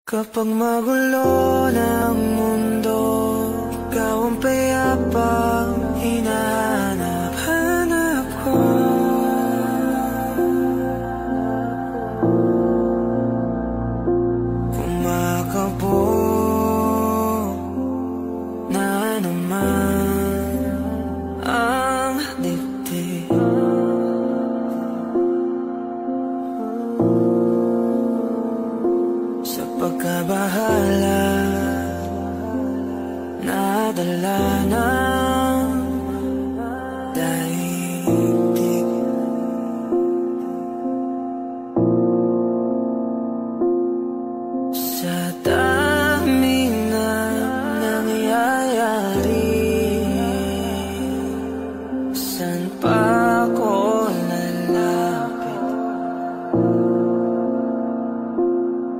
Kapag magulo ng mundo, ikaw ang payapang hinahanap-hanap ko. Kumakabog na naman ang dibdib. Sa pagkabahala, nadala ng daigdig. Sa dami na nangyayari, saan pa ako lalapit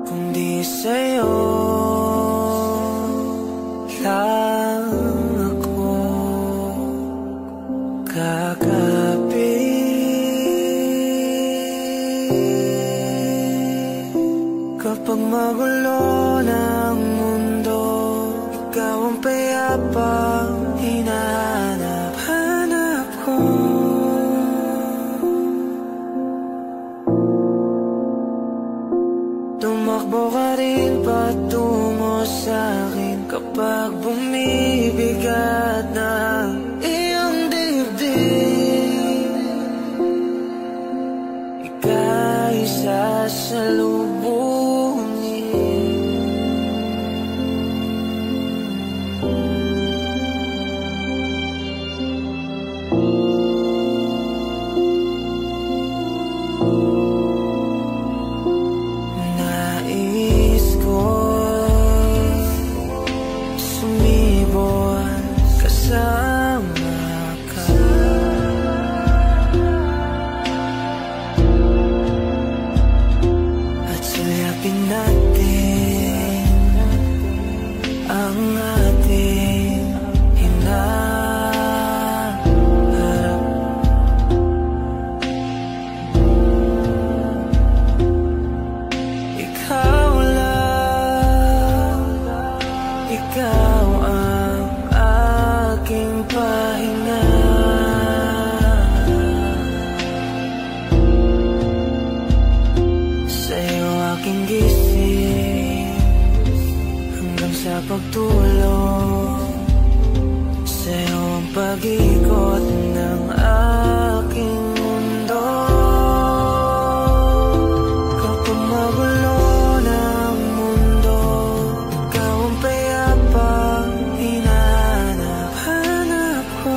kundi sa'yo lang ako kakapit. Kapag magulo ng mundo, ikaw ang payapang hinahanap-hanap ko. Tumakbo ka rin patungo sa'kin kapag bumibigat na iyong dibdib. Ika'y sasalubungin. Nais ko sumibol kasama ka. At sulyakin natin ang ating hinaharap. Ikaw lang, ikaw ang aking pahinga. Sa'yo aking gising hanggang sa pagtulog. Sa'yo ang pag-ikot ng aking mundo. Kapag magulo ng mundo, ikaw ang payapang hinahanap-hanap ko.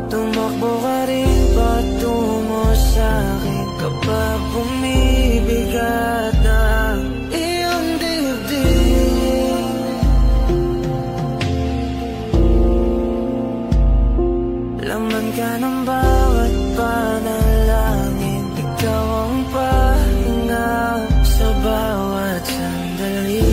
Tumakbo ka rin patungo sa'kin kapag bumibigat na iyong dibdib. Laman ka ng bawat panalangin, ikaw ang pahinga sa bawat sandali.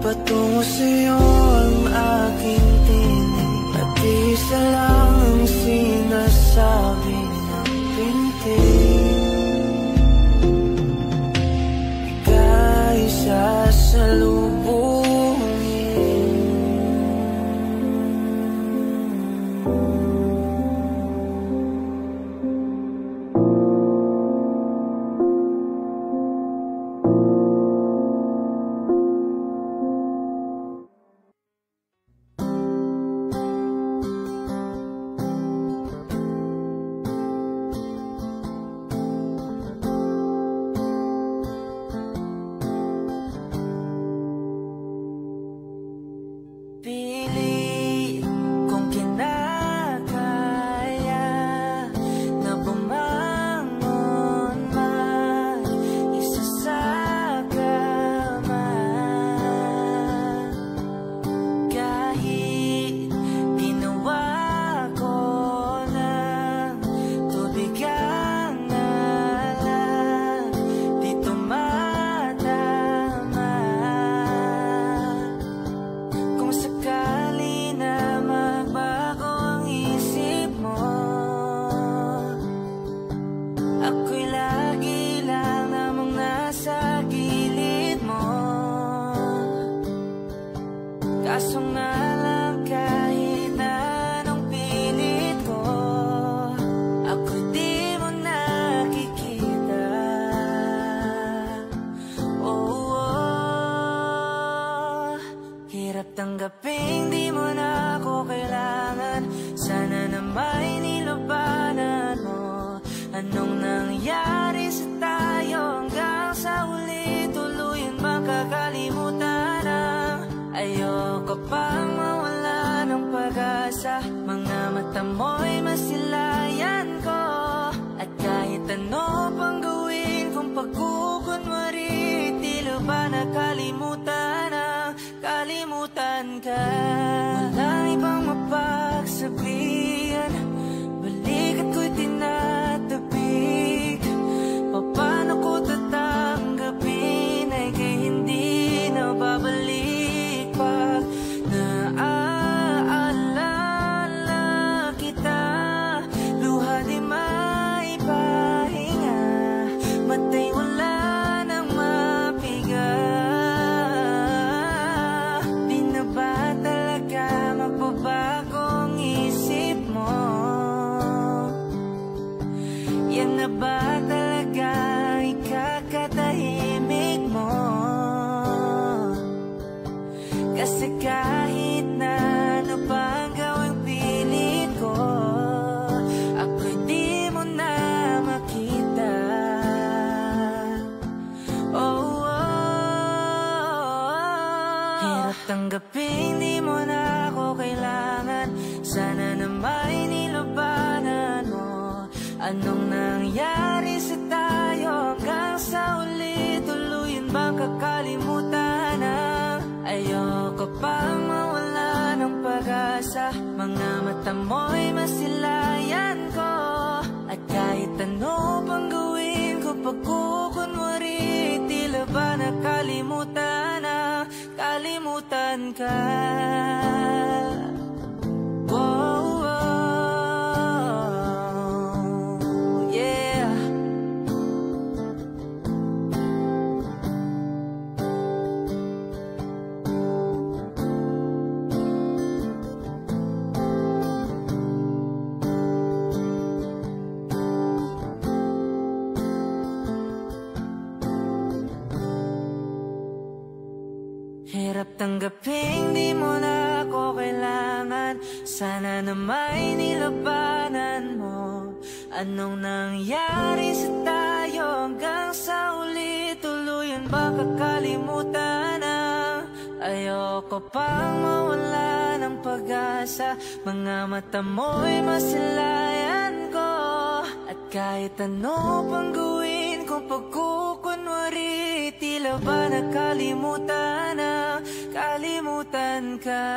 Patungo sa'yo ang aking tinig, at isa lang ang sinasabi ng pintig. Ika'y sasalubungin. pag-asa, mga mata mo'y masilayan ko. At kahit ano pang gawin kung pagkukunwari, tila ba nakalimutan ang kalimutan ka. Walang ibang mapagsabihan, balik at ko'y tinatabik. Paano ko tatanggapin ay kay hindi na babalik pag naaalala kita. Luha di maipahinga, matay wala nang mapiga. Di na ba talaga magbabago ang isip mo? Yan na ba talaga ikakatahimik mo? Kasi kahit na ano pang gawing pilit ko, ako'y di mo na makita. Oh, hirap tanggapin di mo na ako kailangan. Sana na may nilabanan mo. Anong nangyari sa tayo hanggang sa uli? Tuluyan bang kakalimutan na? Ayoko pang mawala ng pag-asa, mga mata mo'y masilayan ko. At kahit ano pang gawin ko pagkukunwari, tila ba nakalimutan na kalimutan ka. Whoa, whoa, yeah. Hirap tanggapin di mo na ako kailangan. Sana na may nilabanan mo. Anong nangyari sa tayo hanggang sa uli? Tuluyan ba kakalimutan na? Ayoko pang mawala ng pag-asa, mga mata mo'y masilayan ko. At kahit ano pang gawin kung pagkukunwari, tila ba nakalimutan na kalimutan ka.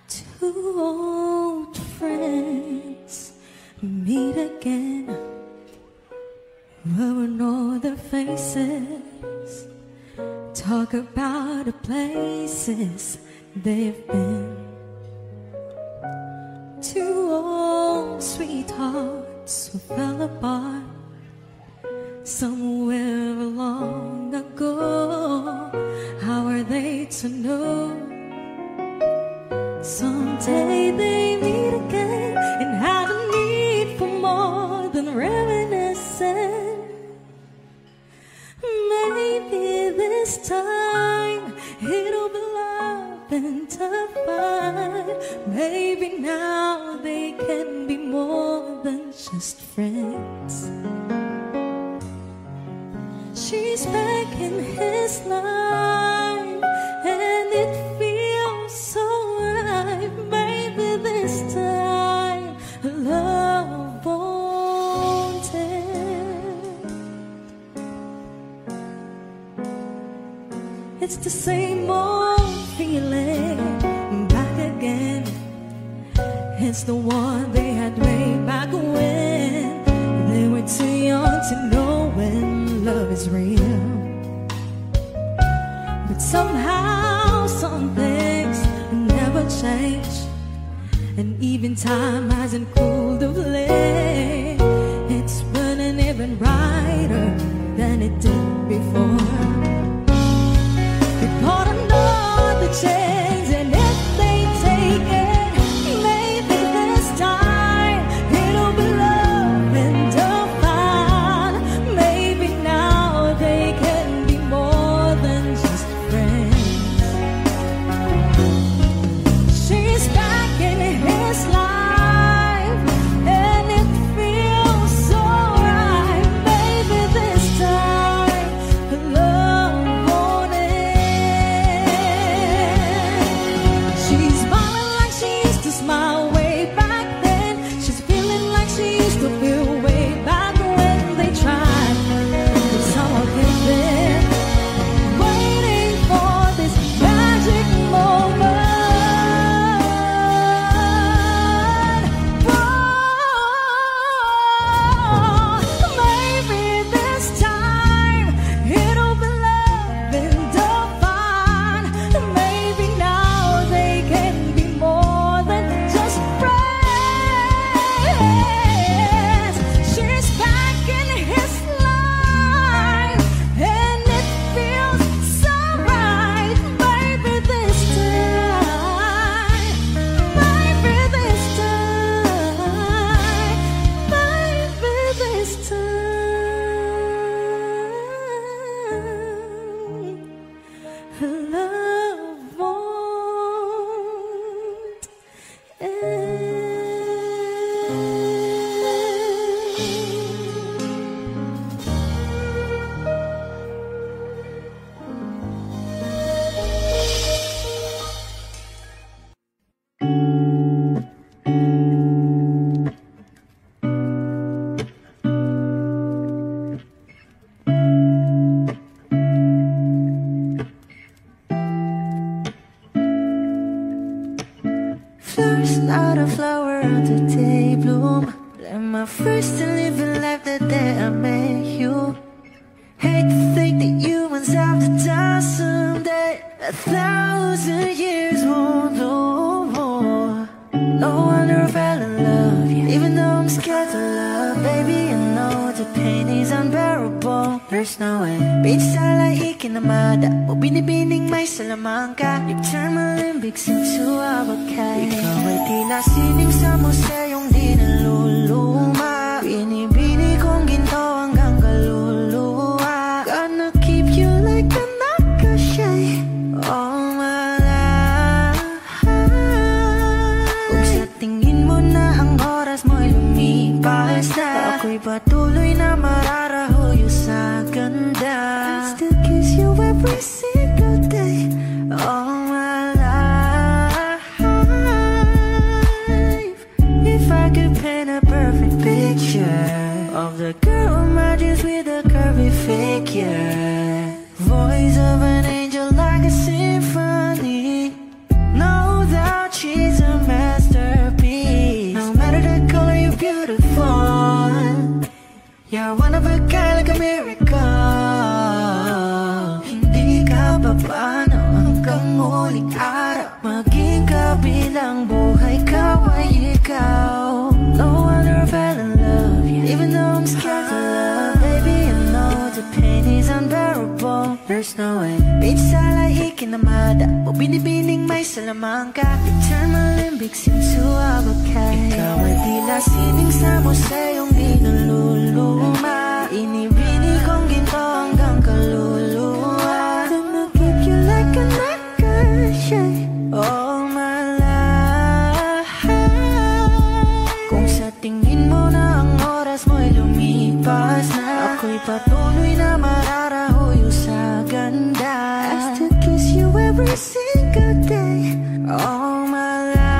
Two old friends meet again, rubbing all their faces, talk about the places they've been. Two old sweethearts who fell apart somewhere long ago. How are they to know? Someday they meet again and have a need for more than reminiscing. Maybe this time it'll be love and divine. Maybe now they can be more than just friends. She's back in his life and it feels so right. Maybe this time love won't end. It's the same old feeling back again. It's the one they had way back when they were too young to know when love is real. But somehow some things never change, and even time hasn't cooled of late. It's burning even brighter than it did before. They got another chance, and if they take it, maybe this time it'll be love. Flowers, not a flower on the day bloom. Let my first to live a life the day I met you. Hate to think that humans have to die someday. 1,000 years won't know more. No wonder I fell in love, yeah. Even though I'm scared to love, baby, I know the pain is unbearable. There's no way. Pinsala ikinamada, o binibining may salamangka. You turn my limbics into abakay. Ikaw ay tila sining sa museyong di naluluma. Binibini kong ginto hanggang kaluluwa. Gonna keep you like a nakashay all my life. Kung sa tingin mo na ang oras mo'y lumipas na, ako'y patuloy na mararahuyo sa ganda. I still kiss you every single day all my life. If I could paint a perfect picture of the girl in my dreams with a curvy figure, voice of an angel like a symphony, no doubt she's a masterpiece. No matter the color, you're beautiful. You're one of a kind, like a miracle. Hindi ka pa paano hanggang muling araw, maging kabilang buhay ka ay ikaw. No wonder I fell in love, yeah. Even though I'm scared to love, baby, I know the pain is unbearable. There's no way. Pinsala ikinamada, o binibining may salamangka. You turn my limbics into abakay. Ikaw ay tila sining sa museyong di naluluma. Inibini kong ginto hanggang kaluluwa. Gonna keep you like a nakashay all my life. Kung sa tingin mo na ang oras mo'y lumipas na, ako'y patuloy na mararahuyo sa ganda. I still kiss you every single day all my life.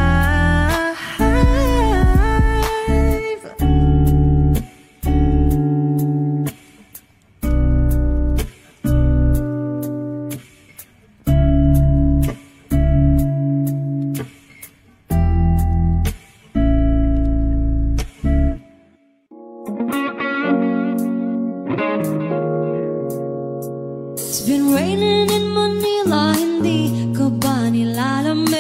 It's been raining in Manila, hindi ka ba nilalamig?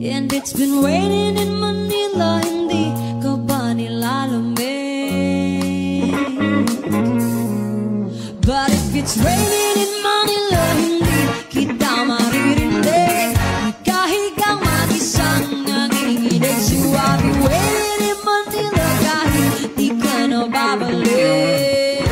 And it's been raining in Manila, hindi ka ba nilalamig? But if it's raining in Manila, hindi kita maririnig. Ikahigang mag-isang nanginginig. So I'll be waiting in Manila kahit di ka na babalik.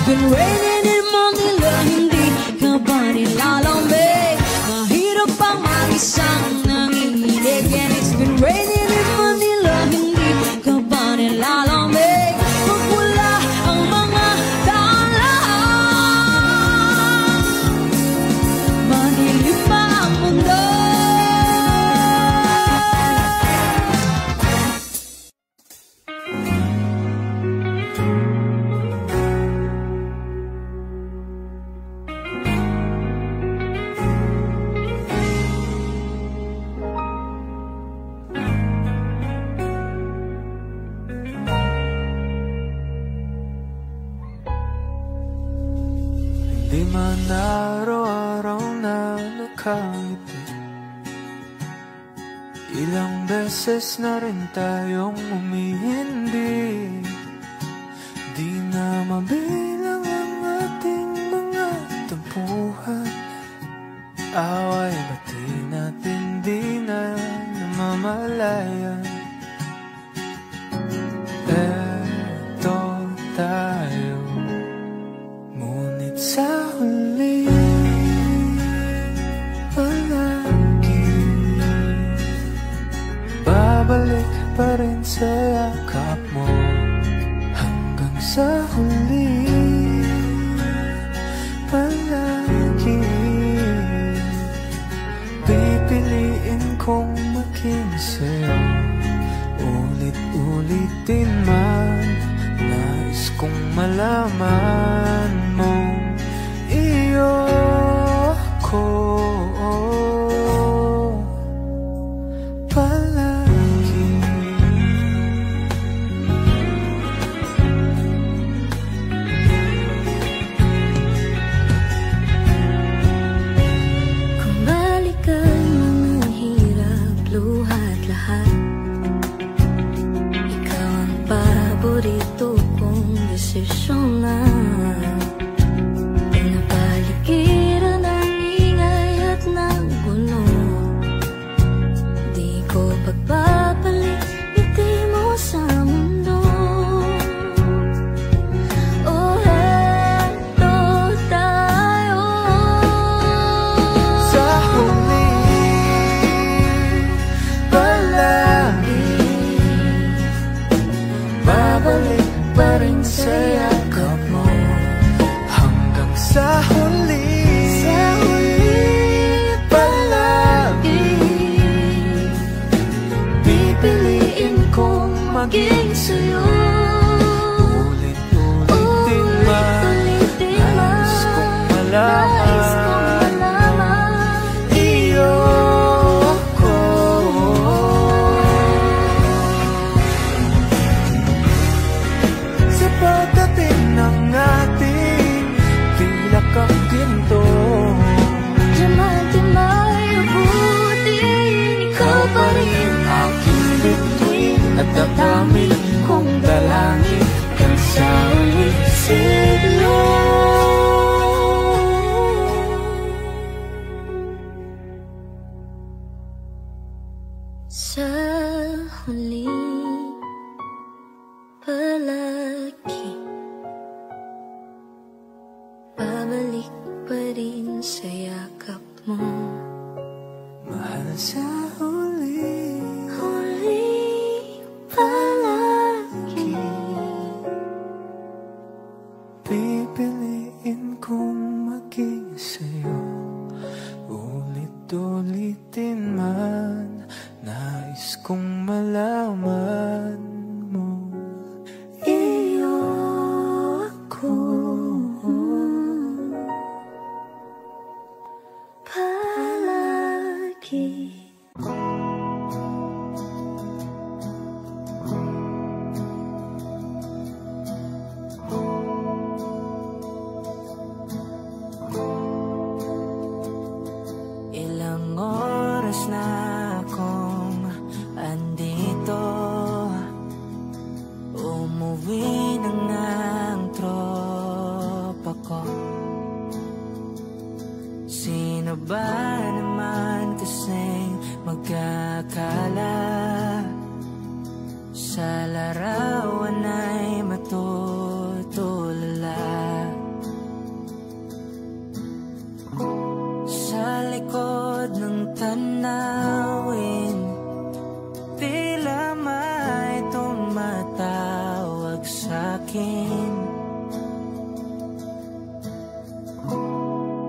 been raining in Manila, hindi ka ba nilalamig? Mahirap ang mag-isang nanginginig. And it's been raining in Manila, hindi ka ba nilalamig? Pag wala ang mga daan, madilim pa ang mundo. Di man araw-araw na nakangiti, ilang beses na rin tayong umihindi. Di na mabilang ang ating mga tampuhan, away bati natin di na namamalayan. Eto tayo, ngunit sa huli palagi babalik pa rin sa yakap mo. Hanggang sa huli palagi pipiliin kong maging sa'yo. Ulit-ulitin man, nais kong malaman mo iyo ko palagi. Kung balikan mga hirap, luha at lahat, ikaw ang paborito kong desisyon na. Pinapaligiran ng ingay at ng gulo, di ko pagpapalit ngiti mo sa mundo. Oh, eto tayo, Sa huli palagi babalik pa rin sa yakap mo. Hanggang sa huli palagi pipiliin kong maging sa'yo. Ulit-ulitin man, nais kong malaman iyo ko. Sa pagdating ng ating tila kang ginto, Diamante-may abutin, ikaw pa rin aking bituin at dadamit kong dalangin hanggang sa ulit siglo. sa huli palagi babalik pa rin sa yakap mo. Mahal sa huli Huli palagi rin.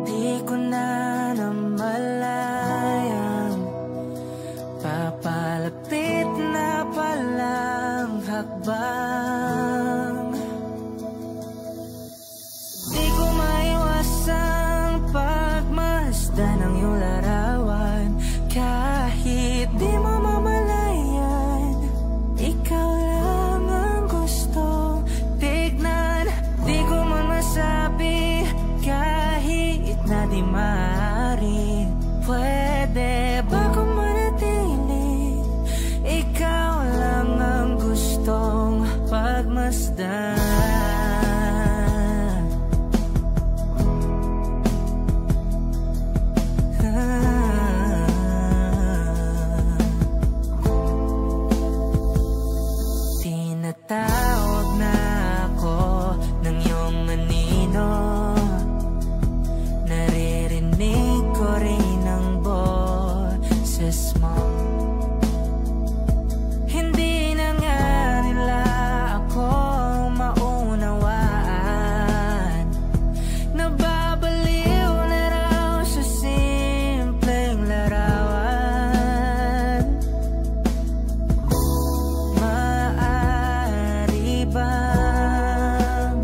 Di ko na namalayang papalapit na palang hakbang. Di ko maiwasang pagmasdan ng iyong larawan. Kahit di mo mamalayan, ikaw lang ang gusto tignan. Di ko man masabi kahit na di maaari. Pwede ba kung manatili? Ikaw lang ang gustong pagmasdan. Tinatawag na ako ng iyong anino. Naririnig ko rin ang boses mo. Hindi na nga nila ako maunawaan. Nababaliw na raw sa simpleng larawan. Maaari bang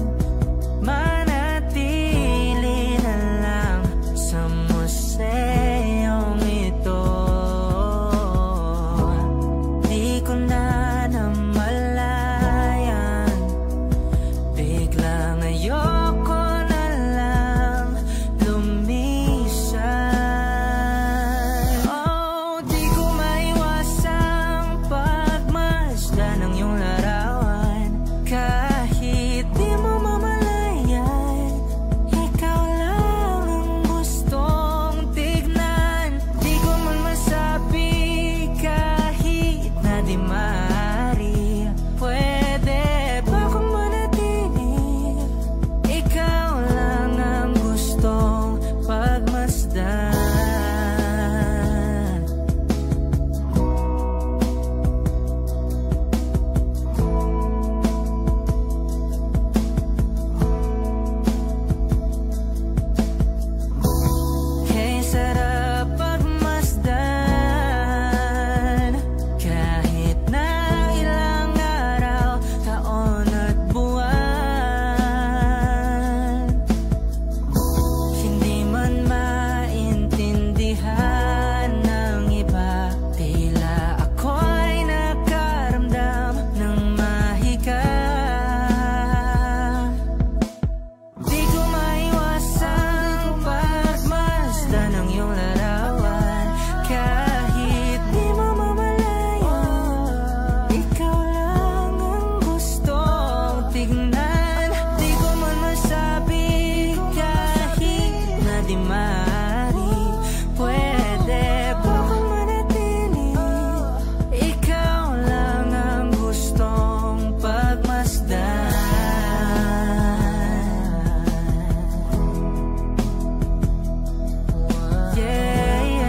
manatili na lang sa museyong ito? Di ko na namalayan, biglang ayoko na lang lumisan. Oh, di ko maiwasang pagmasdan ng iyong larawan. Kahit di mo mamalayan, ikaw lang ang gustong tignan. Di ko man masabi kahit na di maaari. Pwede ba kung manatili? Ikaw lang ang gustong pagmasdan. Kay sarap pagmasdan, kahit na ilang araw, taon at buwan. Hindi man maintindihan ng iba, tila ako'y nakaramdam ng mahika. Di ko maiwasang pagmasdan ng iyong larawan. Kahit di mo mamalayan, ikaw lang ang gustong tignan. Di ko man masabi kahit na di maaari. Pwede ba kung manatili? Ikaw lang ang gustong pagmasdan. Yeah, yeah.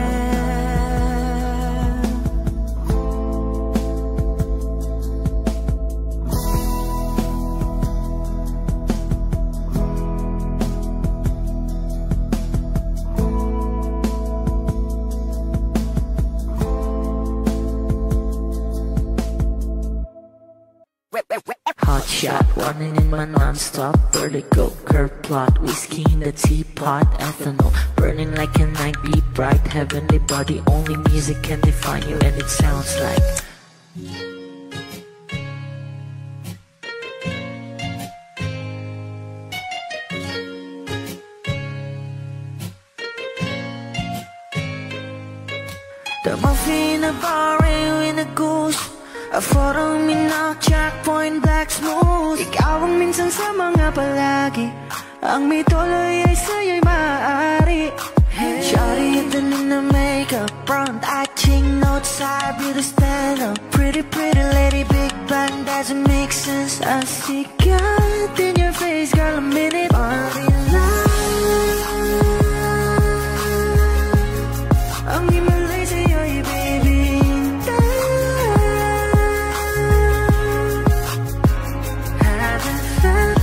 Hot shot, running in my non-stop vertigo. Curve plot, whiskey in the teapot. Ethanol, burning like a night. Be bright, heavenly body. Only music can define you, and it sounds like The muffin, a bar, in a goose. A photo, mina, checkpoint, black smooth. Ikaw ang minsan sa mga palagi. Ang may tuloy ay sa'yo'y maaari. Shawty, ito na makeup, front acting, notes, I beauty stand up. Pretty, pretty lady, big bang, doesn't make sense. I see God in your face, girl, a minute. Party love. Ang himalay sa'yo'y baby. Haven't felt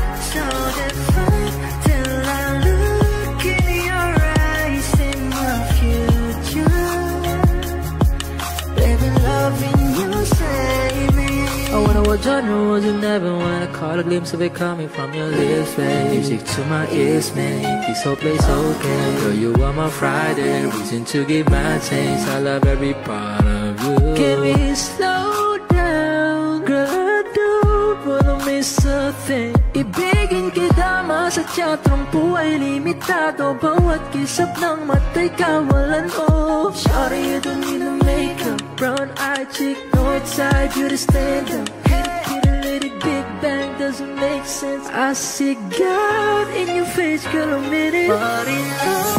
thought I wasn't heaven when I caught a glimpse of it coming from your lips, babe. Music to my ears, make this whole place okay. Girl, you are my Friday, reason to give my taste. I love every part of you. Can we slow down? Girl, I don't wanna miss a thing. Ibigin kita, masadya trumpo ay limitado. Bawat kisap ng mata'y kawalan, oh. Sorry, you don't need no makeup. Brown-eyed chick, north-side, you to stand up. Hit a little big bang, doesn't make sense. I see God in your face, girl, I'm in it. But in love,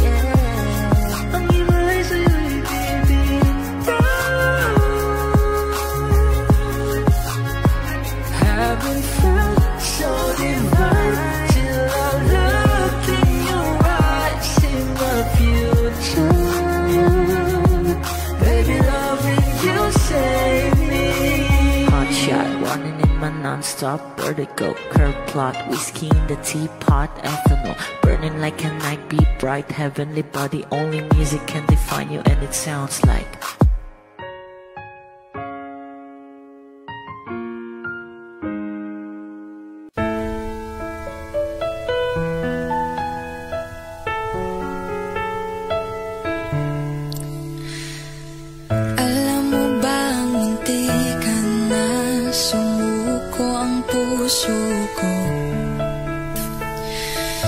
yeah. Ang ibalay sa'yo'y bibitaw. Haven't felt so divine till I look in your eyes, in my future. Baby, loving you save me. Hot shot, running in my non-stop vertigo. Curve plot, whiskey in the teapot, ethanol. Burning like a night, be bright, heavenly body. Only music can define you, and it sounds like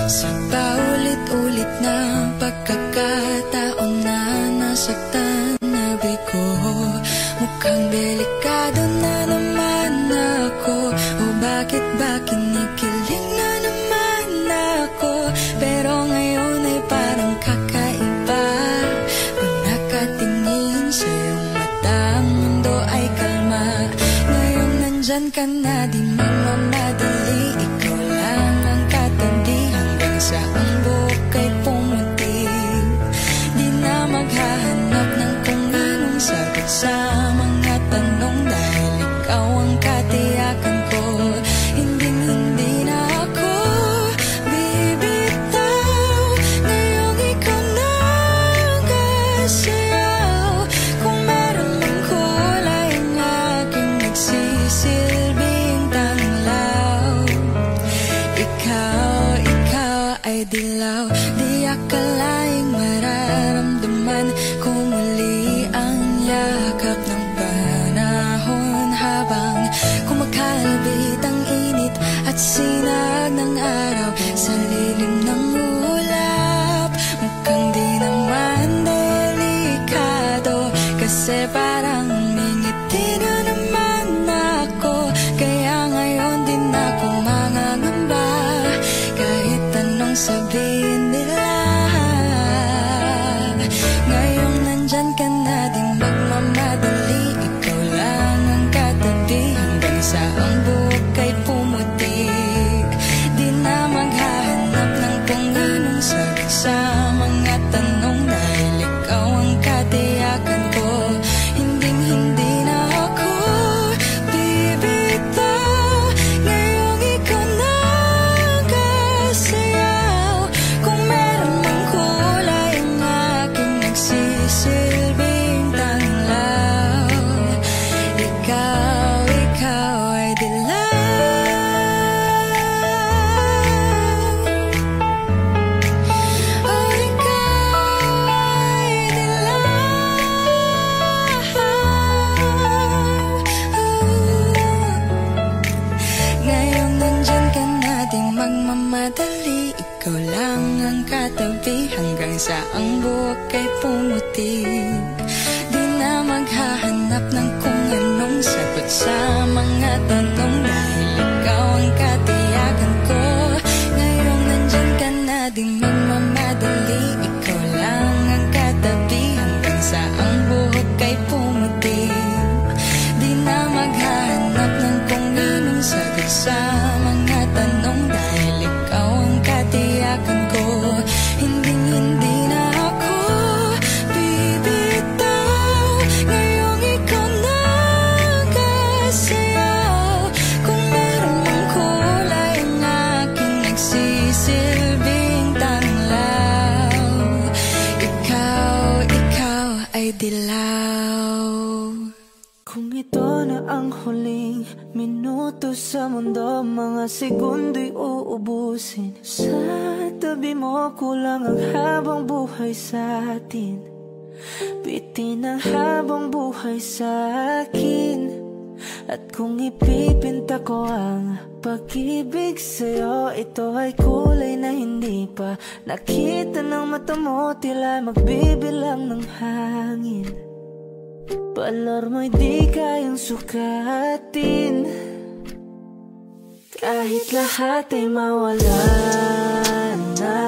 sa paulit-ulit na pagkakataon na nasaktan na bigo. Mukhang delikado na naman ako. O bakit ba kinikilig na naman ako? Pero ngayon ay parang kakaiba. Pag nakatingin sa iyong mata, ang mundo ay kalma. Ngayon nandyan ka na, di magmamadali. Ikaw lang ang katabi hanggang sa ang buhok ay pumutik. Di na maghahanap ng kung anong sagot sa mga tanong, dahil ikaw ang katiyakan ko. Hindi na ako bibitaw. Ngayong ikaw na ang kasayaw. Kung meron mang kulay ang aking nagsisilbing tanglaw. Ikaw ay dilaw. Di akalaing mararamdaman ko muli ang yakap ng panahon, habang kumakalabit ang init at sinag ng araw sa lilim ng ulap. Mukhang di naman delikado, kasi parang umingiti na naman ako. Kaya ngayon din ako mangangamba, kahit anong sabihin nila. Ngayong nandyan ka na, di magmamadali. Ikaw lang ang katabi hanggang sa ang buhok ay pumutik. Di na maghahanap ng kung anong sagot sa mga tanong, dahil ikaw ang katiyakan ko. Hindi na ako bibitaw. Ngayong ikaw na ang kasayaw. Kung meron mang kulay ang aking nagsisilbing tanglaw. Ikaw ay dilaw. Oh, ikaw ay dilaw. Ngayong nandyan ka na, di magmamadali. Ikaw lang ang katabi hanggang sa ang buhok ay pumutik. Di na maghahanap ng kung anong sagot sa mga tanong, dahil ikaw ang katiyakan ko. Ngayong nandyan ka na, di magmamadali. Ikaw lang ang katabi hanggang sa ang buhok ay pumutik. Di na maghahanap ng kung anong sagot sa mga tanong, dahil ikaw ang katiyakan ko. Hindi na ako bibitaw. Ngayong ikaw na ang kasayaw. minuto sa mundo, mga segundo'y uubusin. Sa tabi mo kulang ang habang buhay sa atin, bitin ang habang buhay sa akin. At kung ipipinta ko ang pag-ibig sa'yo, ito ay kulay na hindi pa nakita ng mata mo, tila magbibilang ng hangin. Balor mo'y di kayang sukatin, kahit lahat ay mawala na.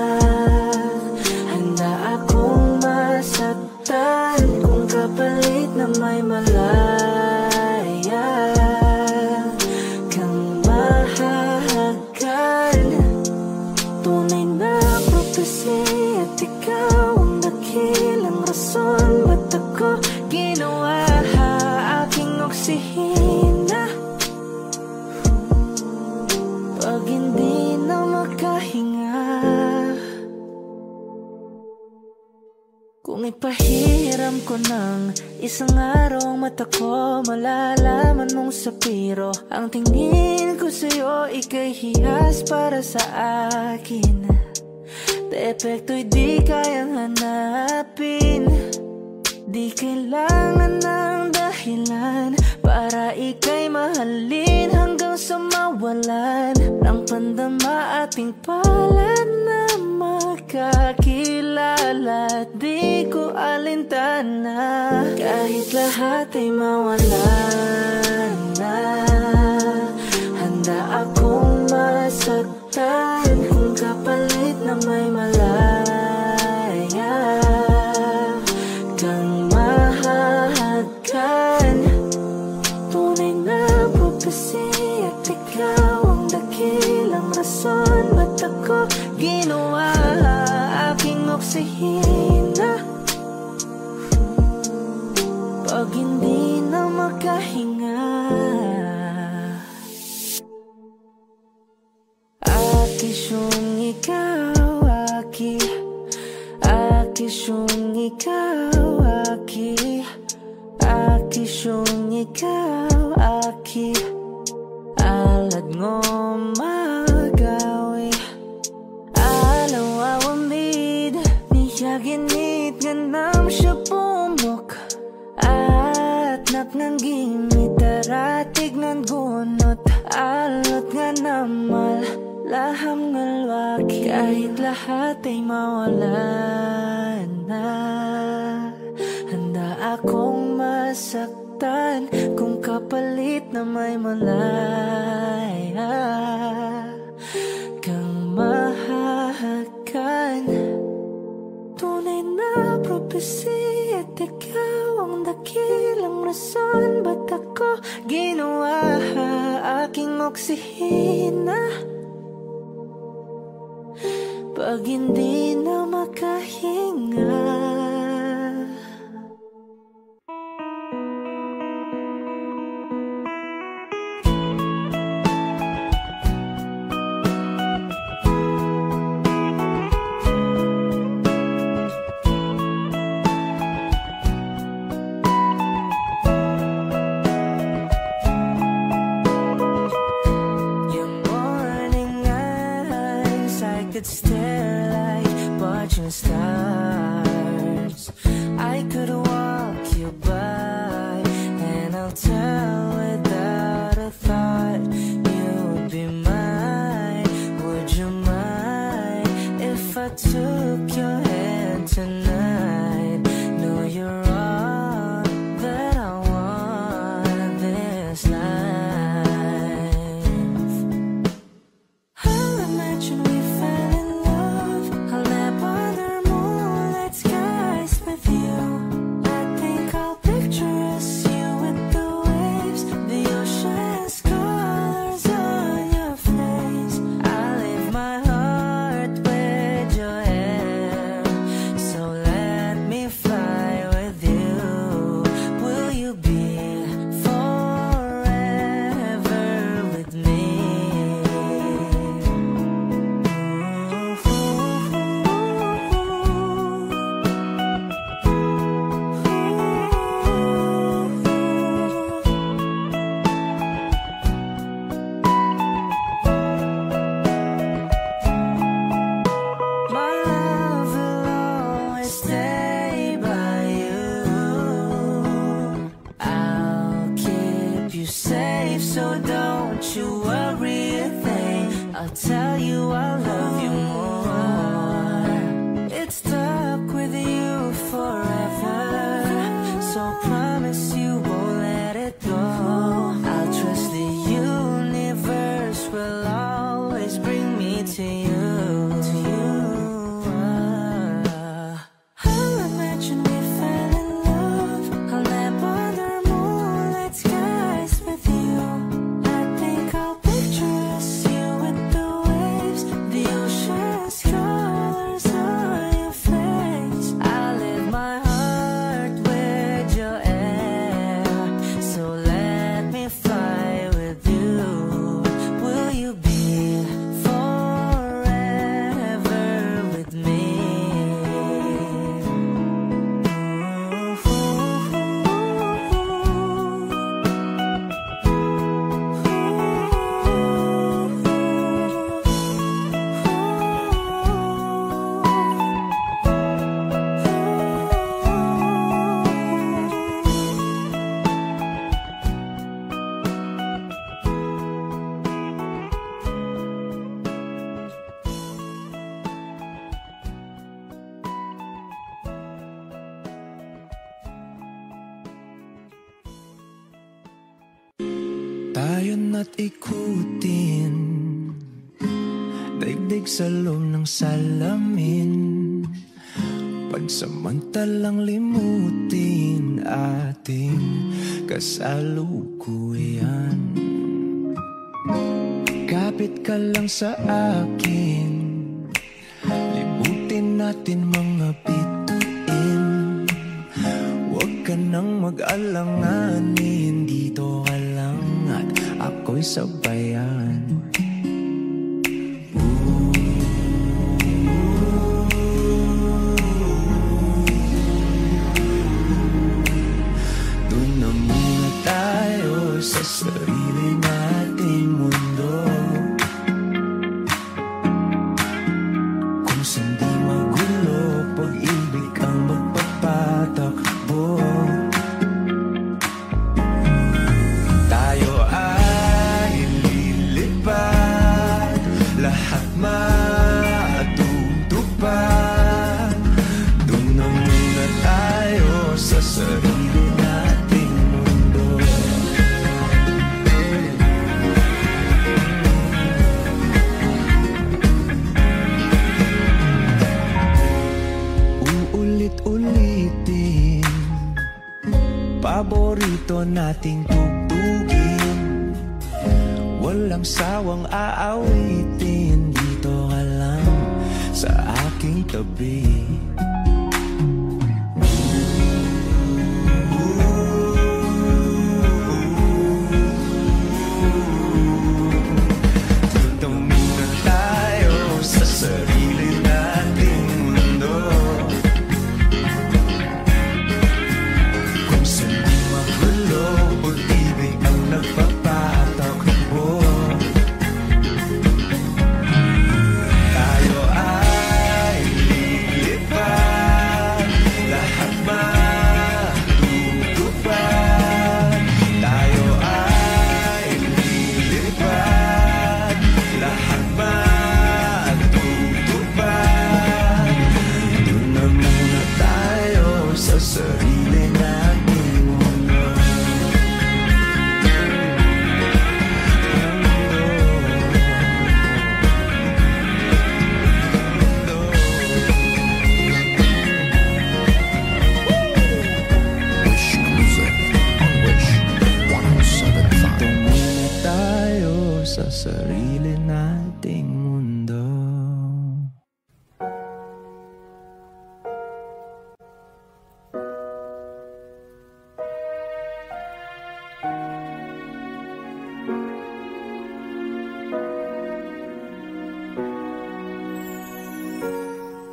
Handa akong masaktan kung kapalit na may malaya kang mahahagan. Tunay na prophecy at ikaw ang dakilang rason ba't ako ginawa aking oksihina. Pag hindi na makahinga, kung ipahiram ko ng isang araw ang mata ko, malalaman mong sapiro ang tingin ko sa'yo, ika'y hiyas para sa akin. Depekto'y di kayang hanapin, di kailangan ng dahilan para ika'y mahalin hanggang sa mawalan ng pandama ating palad na makakilala. Di ko alintana kahit lahat ay mawalan na. Handa akong masaktan kung kapalit na may malaya kang mahahagan. Tunay na prophecy at ikaw ang dakilang rason ba't ako ginawa aking oksihina. Pag hindi na makahinga, akisyong ikaw, akisyong ikaw, akisyong ikaw, alad ngo magawi, alaw awamid, niyaginit nga nam siya pumok, at naknanggimit taratig ng gunot, alot nga namal laham ngalwaki. Kahit lahat ay mawala na, handa akong masaktan kung kapalit na may malaya kang mahahagan. Tunay na prophecy at ikaw ang dakilang rason ba't ako ginawa aking oksihina. Pag hindi na makahinga, stare like watching stars. I could walk you by and I'll tell without a thought you'd be mine. Would you mind if I took your hand tonight? Know you're all that I want this life. I'll imagine we fell in love. don't you worry a thing. I'll tell you I love you more. It's stuck with you forever, so promise you won't let it go. I'll trust the universe will always bring me to you. I'll imagine we fell in love. I'll nap under moonlit skies with you. I think I'll picture us, you with the waves, the ocean's colors on your face. I live my heart with your air, so let me fly with you. Will you be forever with me? Tayo na't ikutin, daigdig sa loob ng salamin, pagsamantalang limutin ating kasalukuyan. Kapit ka lang sa akin, libutin natin mga bituin. Huwag ka nang mag-alanganin, dito ka lang at ako'y sabayan. Doon na muna tayo sa sarili nating mundo, kung saan di magulo, pag-ibig ang magpapatakbo. Tayo ay lilipad, lahat matutupad. Doon na muna tayo sa sarili nating mundo. Uulit-ulitin, paborito nating tugtugin, walang sawang aawitin, dito ka lang sa aking tabi. Dito muna tayo sa sarili nating mundo, kung saan di magulo, pag-ibig ang nagpapatakbo. Tayo ay lilipad, lahat matutupad. Tayo ay lilipad, lahat matutupad. Doon na muna tayo sa sarili nating mundo. Wish Music on Wish 107.5. Dito muna tayo sa sarili nating mundo.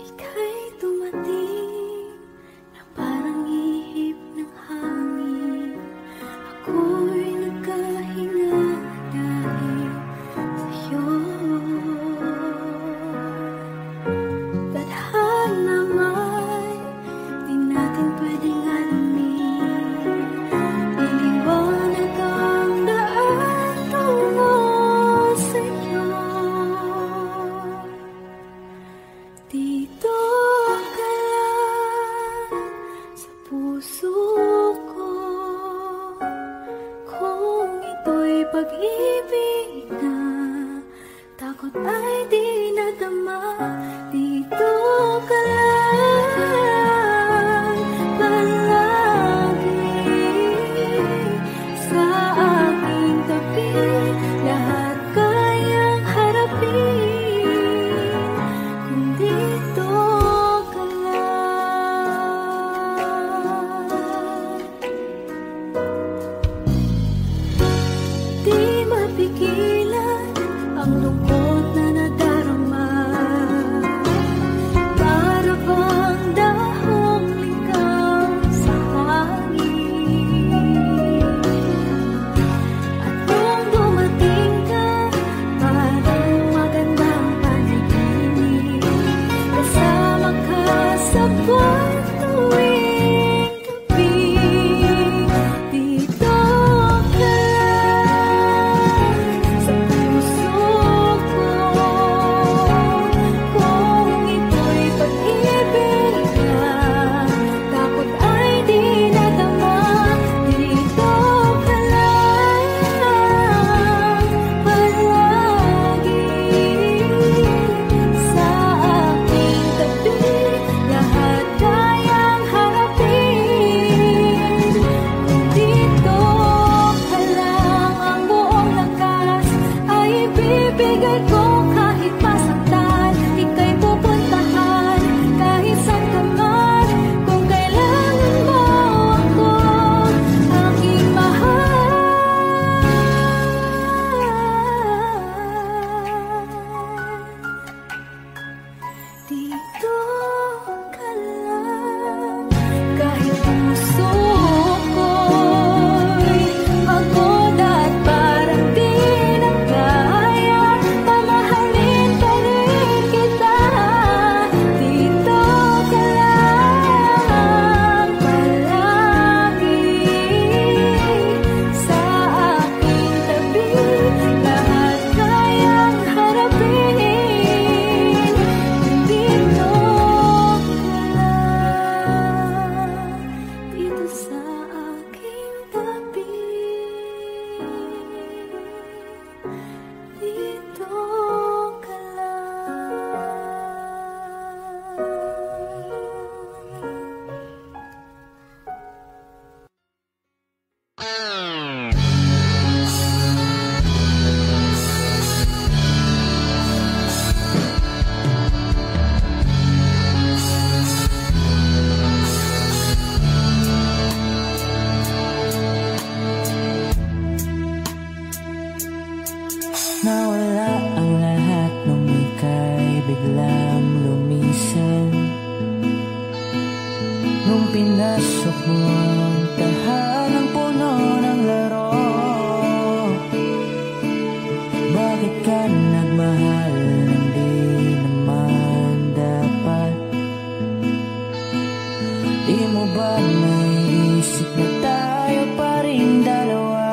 Ika'y dumating na parang ihip ng hangin. Ako'y nagkahinga dahil sa'yo. Nawala ang lahat nung ika'y biglang lumisan. Nung pinasok mo ang tahanang puno ng laro, bakit ka nagmahal nang di naman dapat? Di mo ba naisip na tayo pa rin dalawa?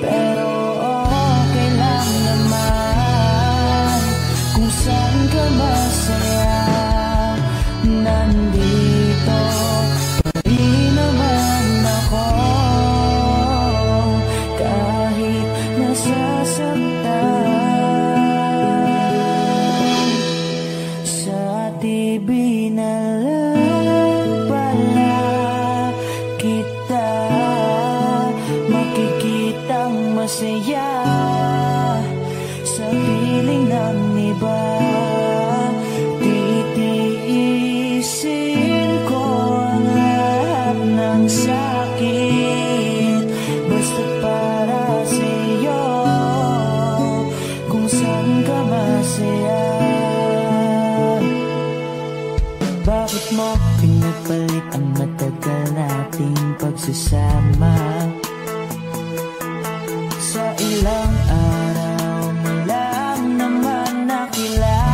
Pero okay lang naman kung saan ka masaya. Nandito pa rin naman ako, kahit nasasaktan. Sa TV na lang pala kita makikitang masaya sa piling ng iba. Titiisin ko ang lahat ng sakit basta para sa'yo, kung saan ka masaya. Bakit mo pinapalit ang matagal nating pagsasama? Sa ilang araw mo lang naman nakilala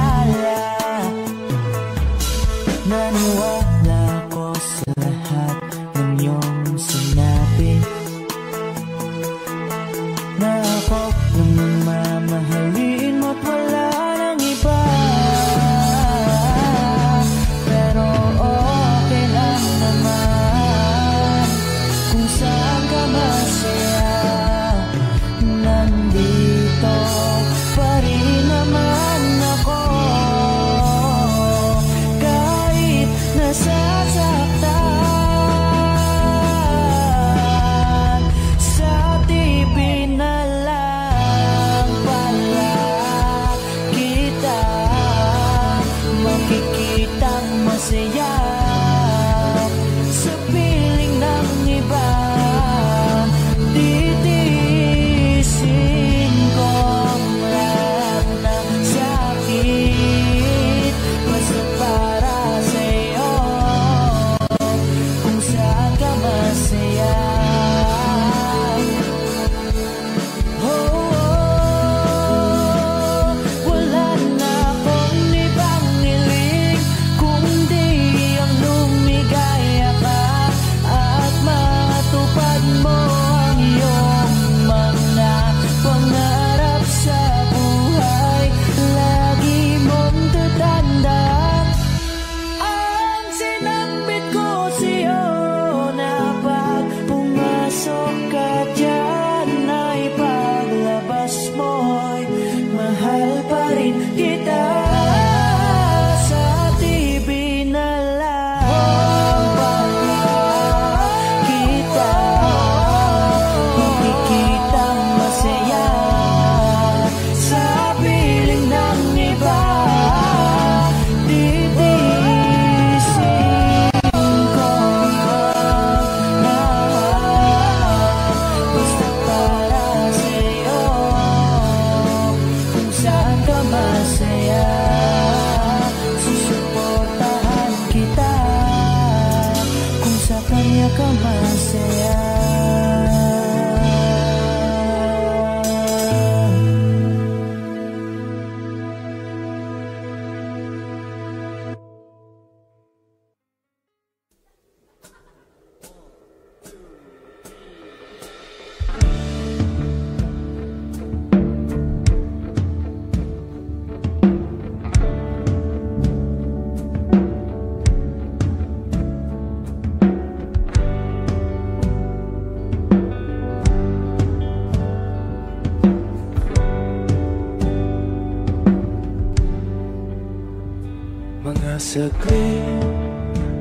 saglit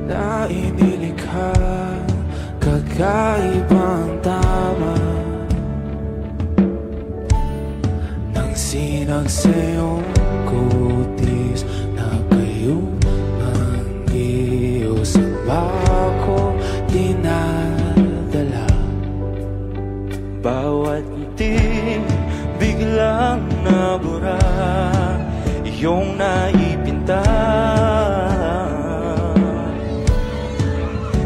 na inilikha, kakaibang tama nang sinag sa iyong kutis na kayo manggiyo sa bako dinadala. Bawat ngiti biglang nabura, iyong naipinta.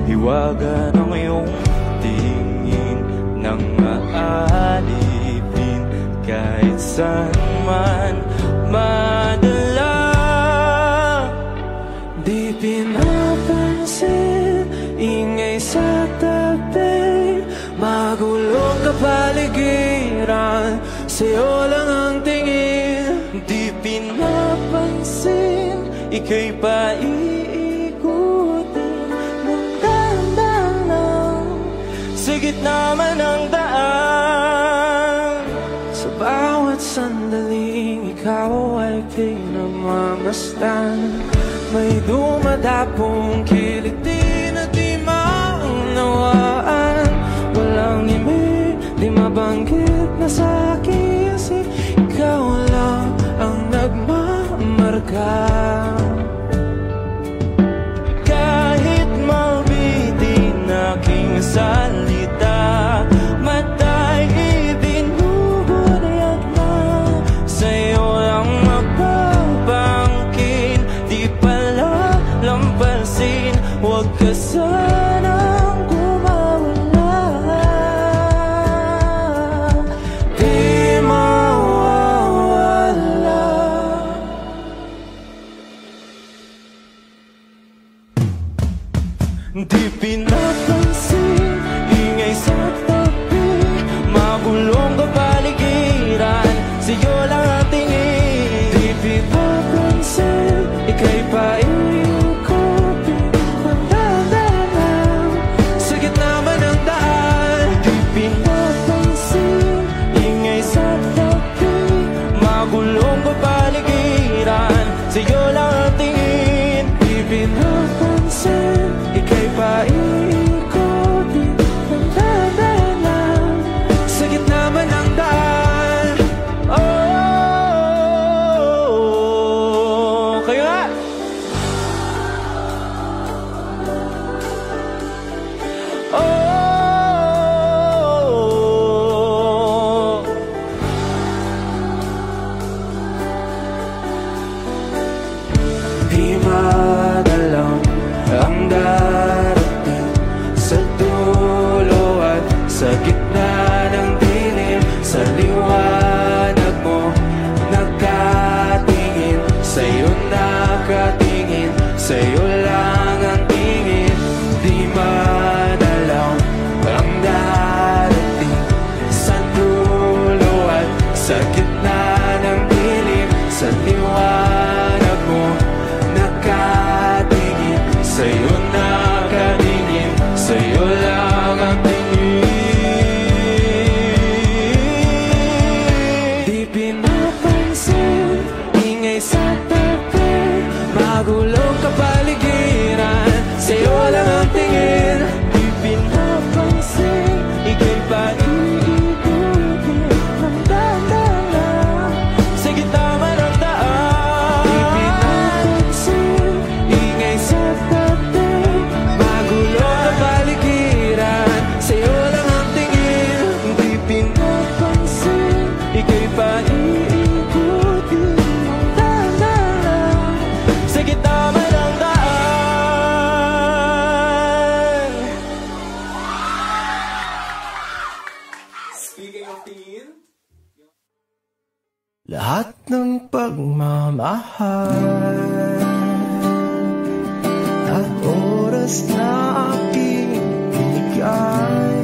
Hiwaga ng iyong tingin nang maalipin, kahit saan man madala. Di pinapansin, ingay sa tabi, magulong kapaligiran, sa'yo lang ang tingin. Di pinapansin, ika'y paiikutin ng dahan-dahan sa gitna man ng daan. Sa bawat sandaling ikaw ay pinagmamasdan, may dumadapong kiliti na di maunawaan. Walang imig, di mabanggit na sa aking isip, ikaw lang ang nagmamarka. Kahit mabitin aking salita, matay ibinubunayag na, sa'yo lang magpapangkin. Di pala lampasin, huwag ka sanang gumawala. Di mawawala. Di pinapansin, ingay sa tabi, magulong kapaligiran, sa'yo lang ang tingin. Di pinapansin, ika'y paiikutin ng dahan-dahan sa gitna man ng daan. Di pinapansin, ingay sa tabi, magulong kapaligiran, sa'yo lang ang tingin. Di pinapansin, ika'y paiikutin ng dahan-dahan sa gitna man ng daan. Oh, kayo nga! Oh, di madalang ang darating sa dulo at sa gitna ng dilim. Sa liwanag mo nakatingin, sa'yo nakatingin, sa'yo lang ang tingin. Di madalang ang darating sa dulo at sa gitna ng dilim. Sa liwanag mo nakatingin, sa'yo nakatingin, sa'yo lang ang tingin. Di pinapansin, ingay sa tabi, magulong kapaligiran, sa'yo lang ang tingin. Di pinapansin, ika'y paiikutin ng dahan-dahan sa gitna man ng daan. Di pinapansin, ingay sa tabi, magulong kapaligiran, sa'yo lang ang tingin. Di pinapansin, ika'y paiikutin ng dahan-dahan sa gitna man ng daan. Speaking of tingin, lahat ng pagmamahal at oras na aking binigay,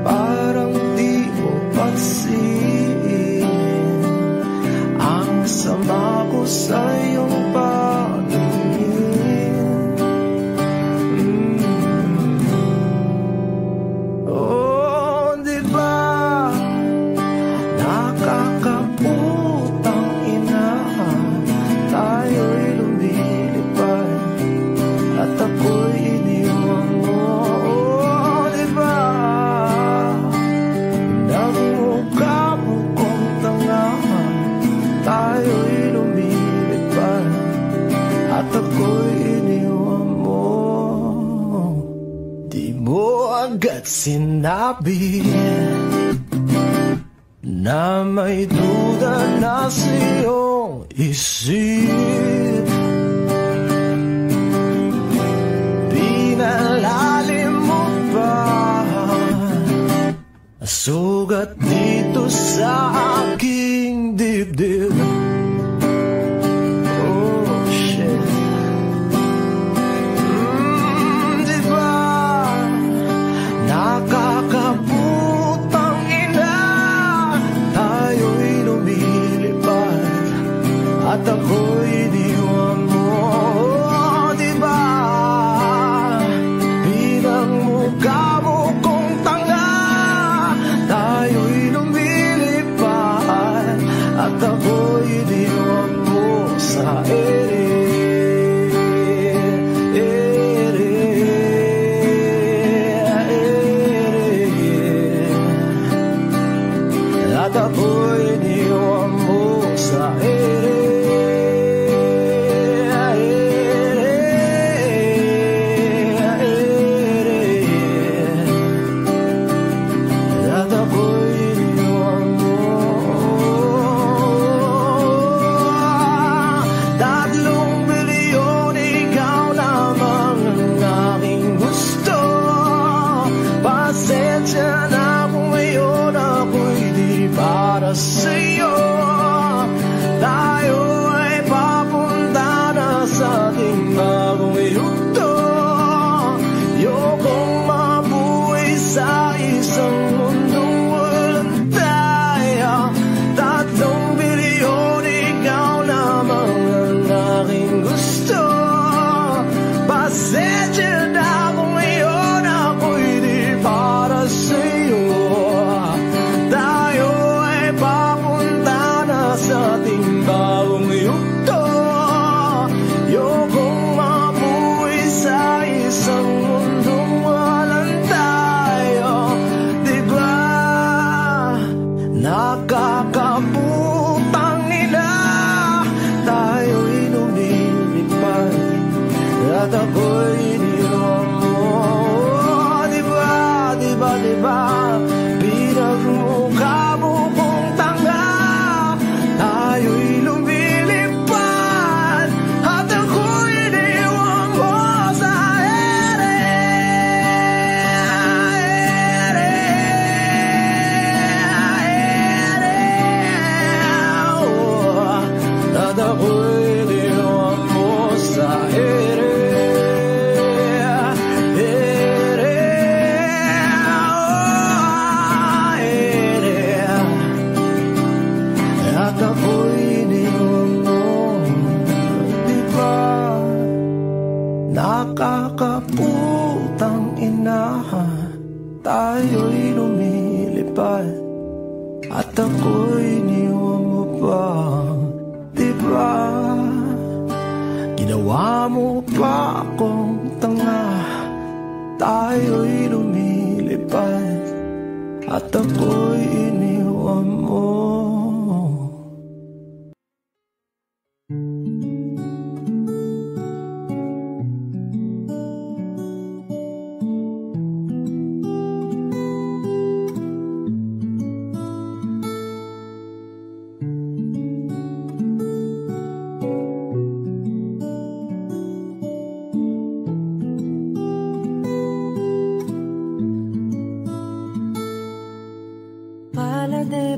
parang di mo pansin ang sama ko sa iyong paningin. Oh, di ba nakakaputang ina, sinabi na may duda na sa iyong isip. Pinalalim mo pa sugat dito sa aking dibdib. Nakakabutang ina, tayo'y lumilipad at ako'y iniwan mo. Diba, pinagmukha mo kong tanga, tayo'y lumilipad at ako'y iniwan mo sa ere. At ako'y iniwan mo sa ere. At ako'y iniwan mo. 3 bilyon, ikaw lamang ang aking gusto. Pasensya na kung ngayon ako'y para sa'yo. Tayo ay papunta na sa ating bagong yugto. Ayokong mabuhay sa isang mundong walang tayo. 3 bilyon, ikaw lamang ang aking gusto. Pasensya na kung ngayon ako'y di para sa'yo. Sa ating bagong yugto, ayokong mabuhay sa isang mundong walang tayo. Diba, nakakabutang ina, tayo'y lumilipad at ako'y iniwan mo. Diba, diba, diba, pinagmukha mo kong tanga, tayo'y lumilipad at ako'y iniwan mo sa ere. At ako'y iniwan mo sa ere. At ako'y iniwan mo. Diba, nakakaputang ina, tayo'y lumilipad at ako'y iniwan mo pa. Diba, ginawa mo pa akong tanga, tayo'y lumilipad at ako'y iniwan mo.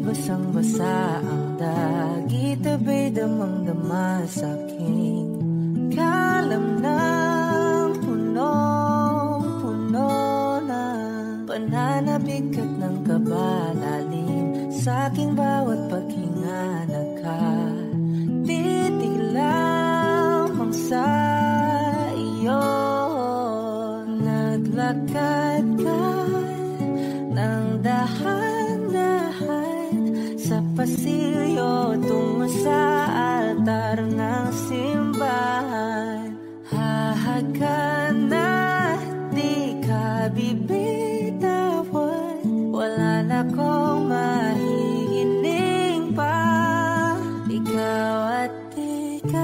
Basang-basa ang dagit, abay damang-dama sa'king kalam ng punong-puno na pananabik at ng kabalalim sa'king bawat paghinga. Nakatitig lamang sa iyo, naglakad ka ng dahan-dahan sa pasilyo tungo sa altar ng simbahan. Hahagan na di ka bibitawan, wala na kong mahihiling pa. Ikaw at ikaw,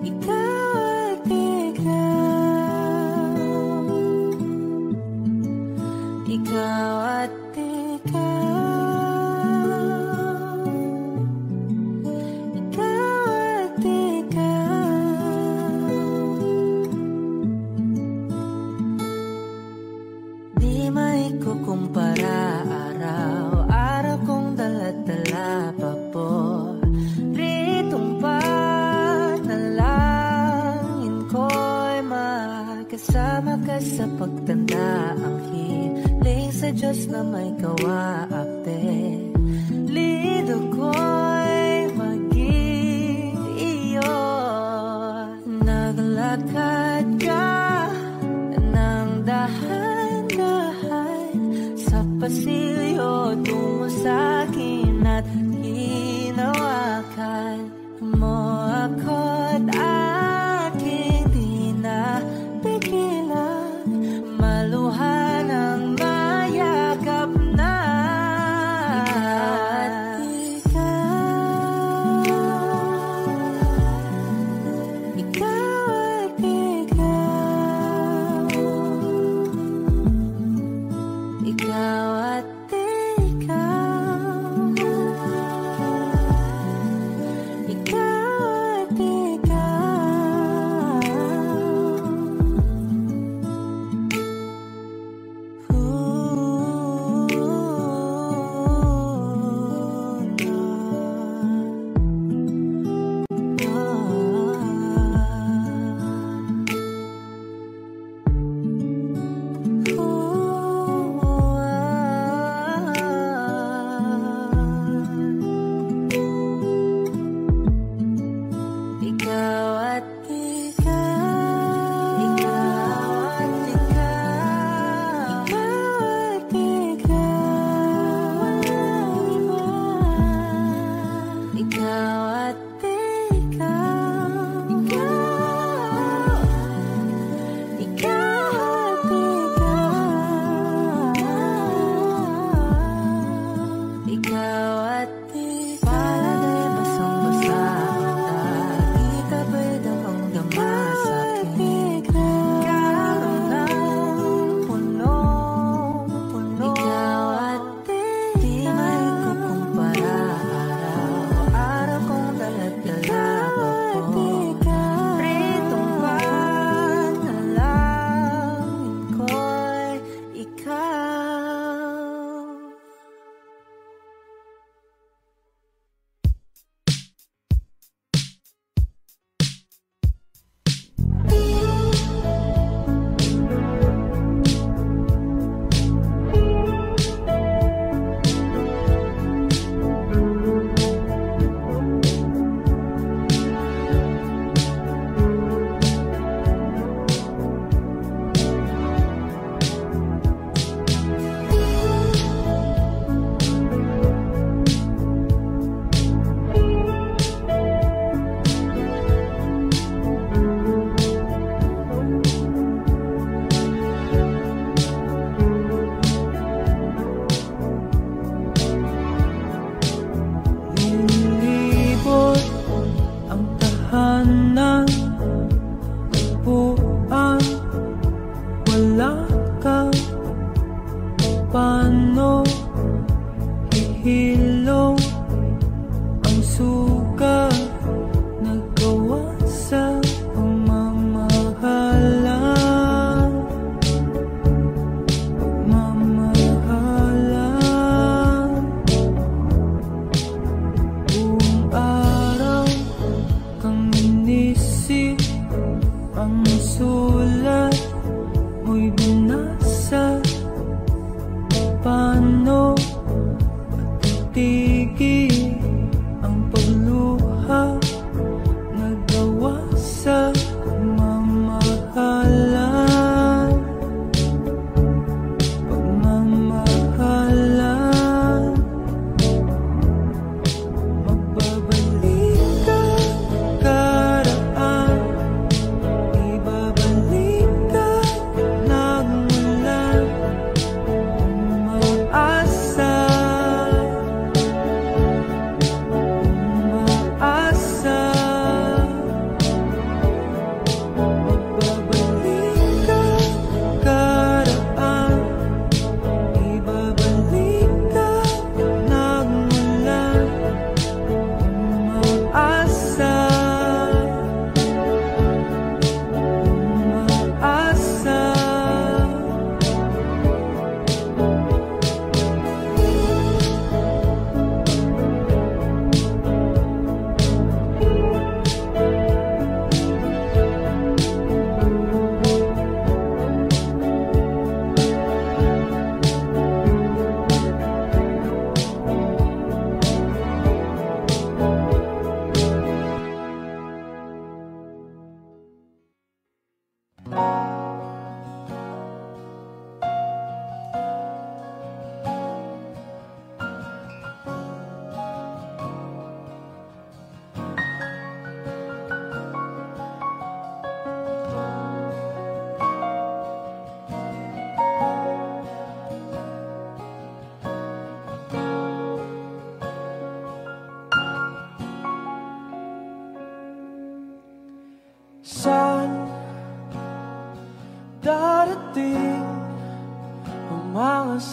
ikaw at ikaw. maikukumpara. Araw-araw kong dala-dala paboritong panalangin ko'y makasama ka sa pagtanda. Ang hiling sa Diyos na may gawa. Apelido ko'y maging iyo. Naglakad ka ng dahan-dahan sa pasilyo tungo sa'kin at hinawakan mo ako't aking di na pigilan. Maluhan ang mayakap na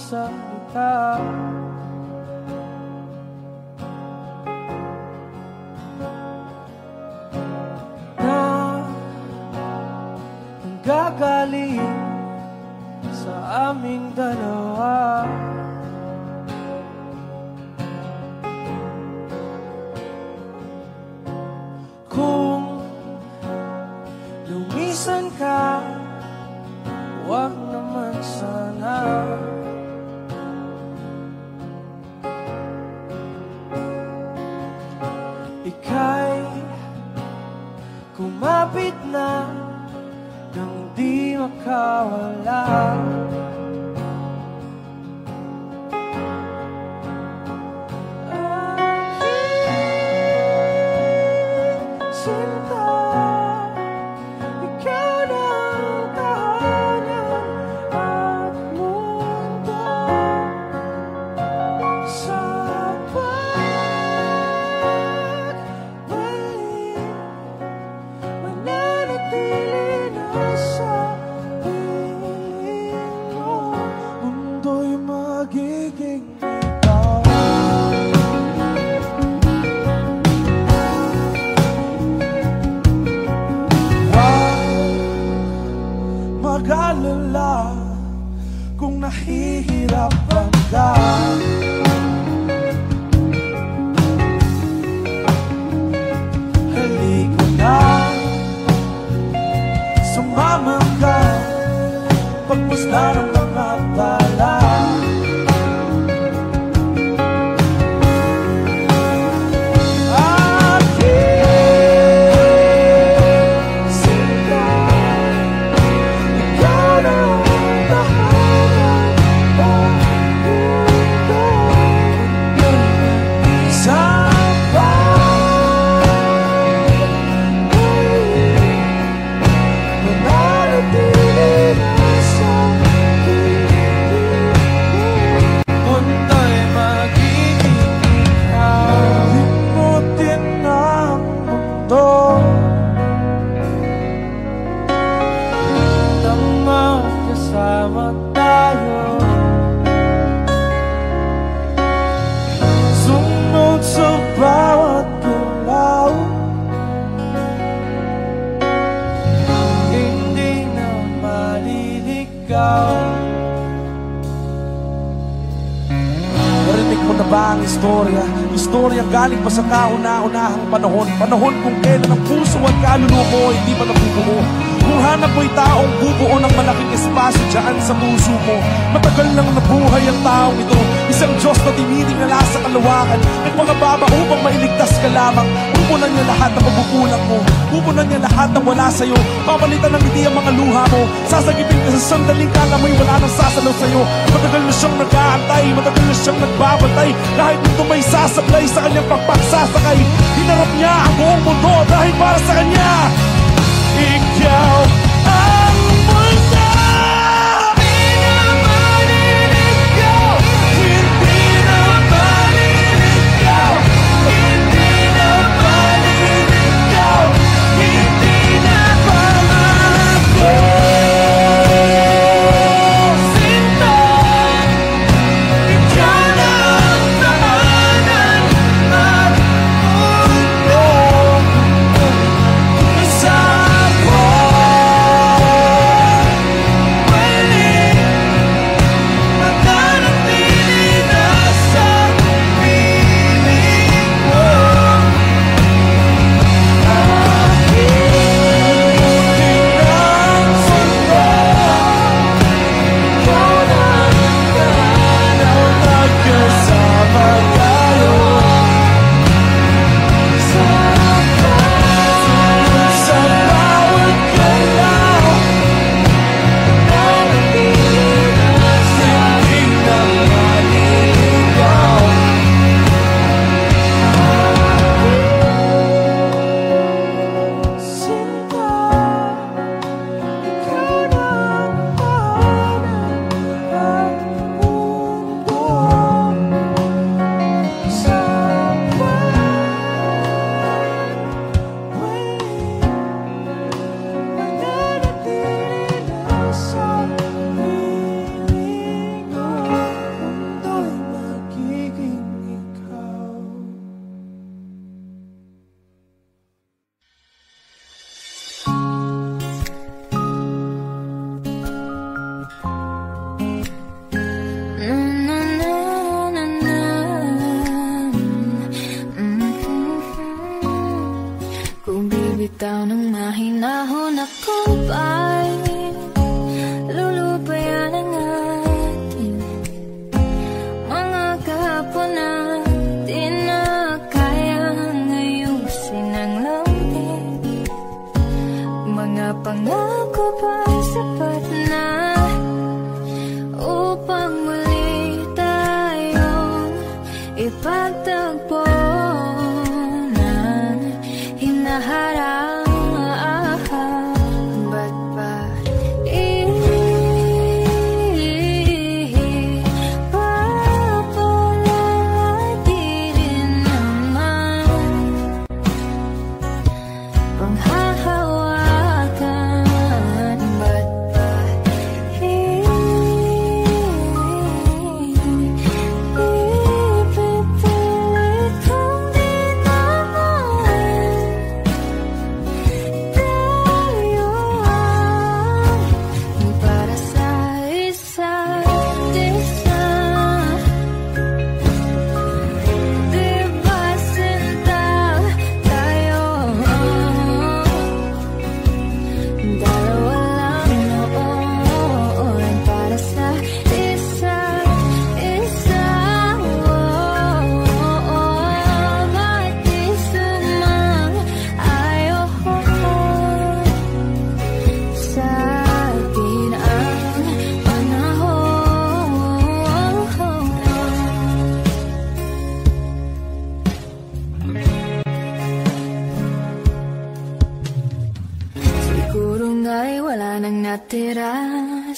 salita. Na nanggagaling sa aming dalawa. Kung lumisan ka, wag naman sana. Ika'y kumapit na nang di makawala. Mag-alala kung nahihirapan ka. Halika na, sumama ka, pagpusla ng mga bala. Narinig mo na ba ang istorya? Istorya galing pa sa kauna-unahang panahon. Panahon kung kailan ang puso at kaluluwa mo hindi pa nabubuo. Kung hanap mo'y taong bubuo ng malaking espasyo dyan sa puso mo. Matagal nang nabuhay ang taong ito, isang Diyos na tinitingala sa kalawakan. Nagpangababa upang mailigtas ka lamang. Pupunan niya lahat ng pagkukulang mo, pupunan niya lahat ng wala sa'yo. Papalitan ng ngiti ang mga luha mo, sasagipin ka sa sandaling kalamoy, wala nang sasalaw sa'yo. Matagal na siyang nag-aantay, matagal na siyang nagbabantay. Kahit nito may sasablay sa kanyang pagpagsasakay, hinarap niya ang buong mundo dahil para sa kanya. Ikaw ang mundo. Sa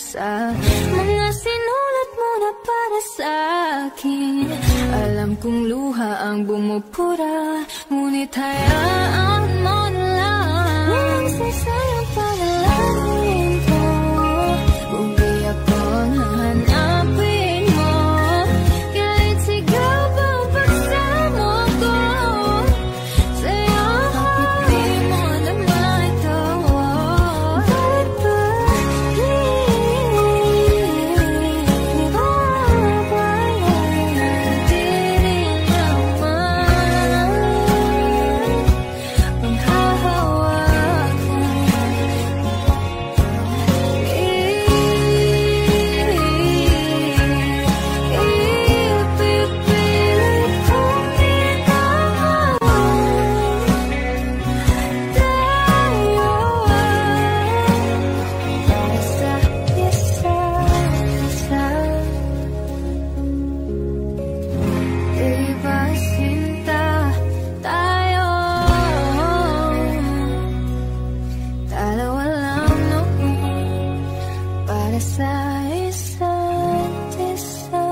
sa mga sinulat mo na para sa akin. Alam kong luha ang bumupura, ngunit hayaan mo na lang. Walang sasayang paglalangin ko, kung di ako hahanapin mo. Kahit sigaw pa ang pagsamo ko sa'yo, bakit di mo naman ito? Bakit ba di rin naman ang hahawakan? Ipipilit kong binawan tayo sa isa't isa. Diba sinta tayo, dalawa lang noon para sa isa't isa.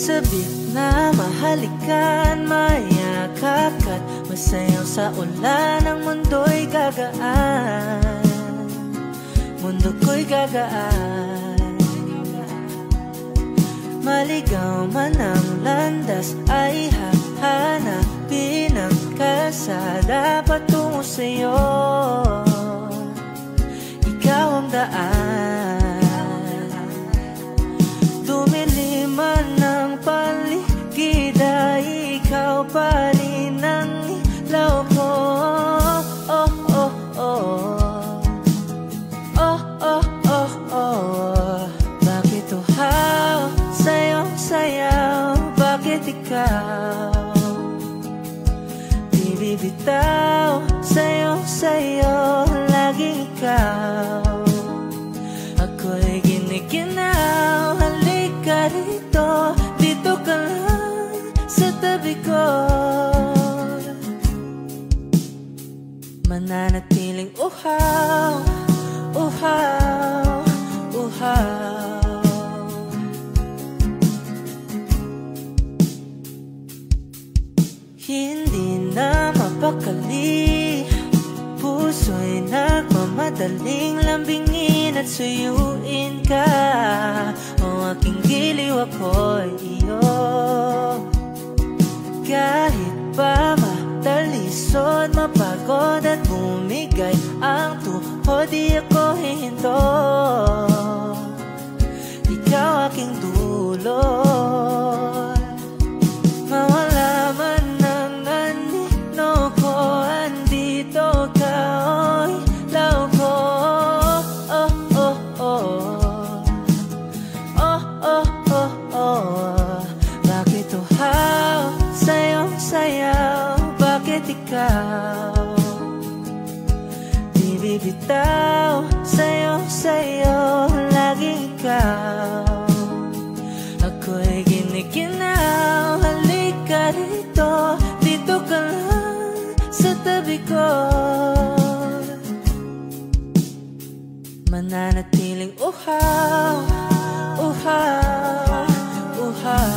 Sabik na mahalikan, mayakap ka't masayaw sa ulan. Ang mundo'y gagaan, mundo ko'y gagaan. Maligaw man ang landas, ay hahanapin ang kalsada patungo sa'yo. Ikaw ang daan, dumili man ang paligid, ay ikaw pa rin ang ilaw ko. Oh, oh, oh. Oh, oh, oh, oh. Bakit uhaw sa'yong sayaw? Bakit ikaw di bibitaw? Sa'yong sayo, laging ikaw. Ako'y giniginaw, halika rito, dito ka lang sa tabi ko. Mananatiling uhaw, uhaw, uhaw. Hindi na mapakali, puso'y nagmamadaling lambingin at suyuin ka. O aking giliw, ako'y iyo. Kahit pa matalisod, mapagod at bumigay ang tuhod, di ako hihinto. Ikaw aking dulot, mawala man ang anino ko, andito ka, oy, law ko. Oh, oh, oh. Oh, oh, oh, oh. Bakit uhaw sa'yong sayaw? Bakit ikaw di bibitaw? Sa'yong sayo, laging ikaw. Ako'y giniginaw, halika rito, dito ka lang sa tabi ko. Mananatiling uhaw, uhaw, uhaw.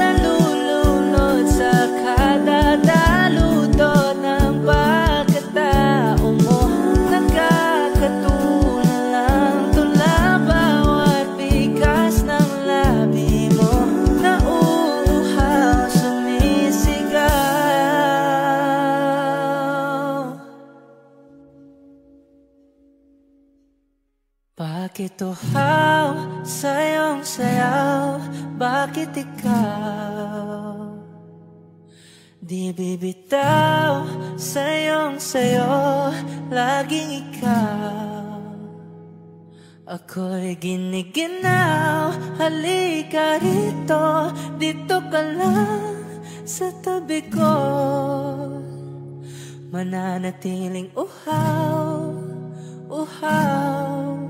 Nalulunod sa kada daluto ng pag Bakit uhaw sa iyong sayaw? Bakit ikaw di bibitaw sa iyong sayo? Laging ikaw. Ako'y giniginaw, halika rito, dito ka lang sa tabi ko. Mananatiling uhaw, uhaw,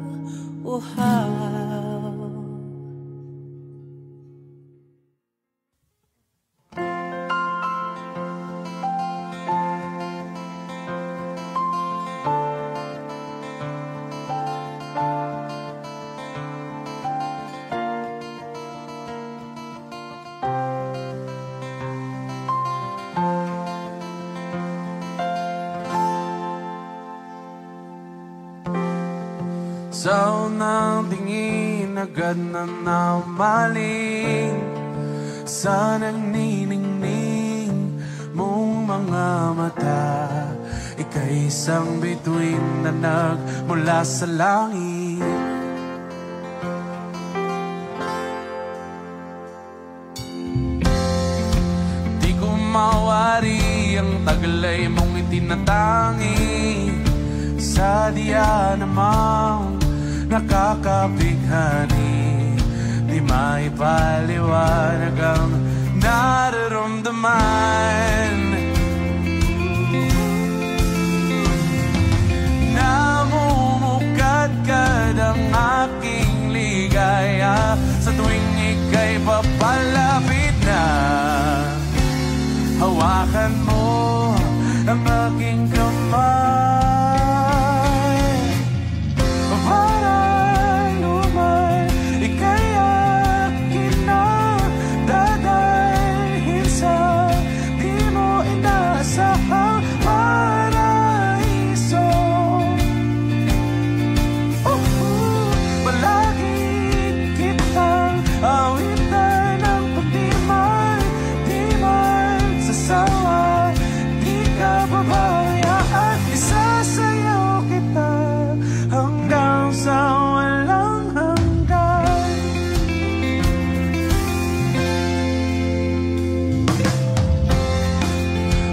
uhaw. Sa unang tingin agad na naumaling sa nagniningning mong mga mata. Ika'y isang bituin na nagmula sa langit. Di ko mawari ang taglay mong itinatangi sa diya namang nakakabighani. Di maipaliwanag ang nararamdaman. Namumukadkad ang aking ligaya sa tuwing ika'y papalapit na. Hawakan mo ang aking kamay.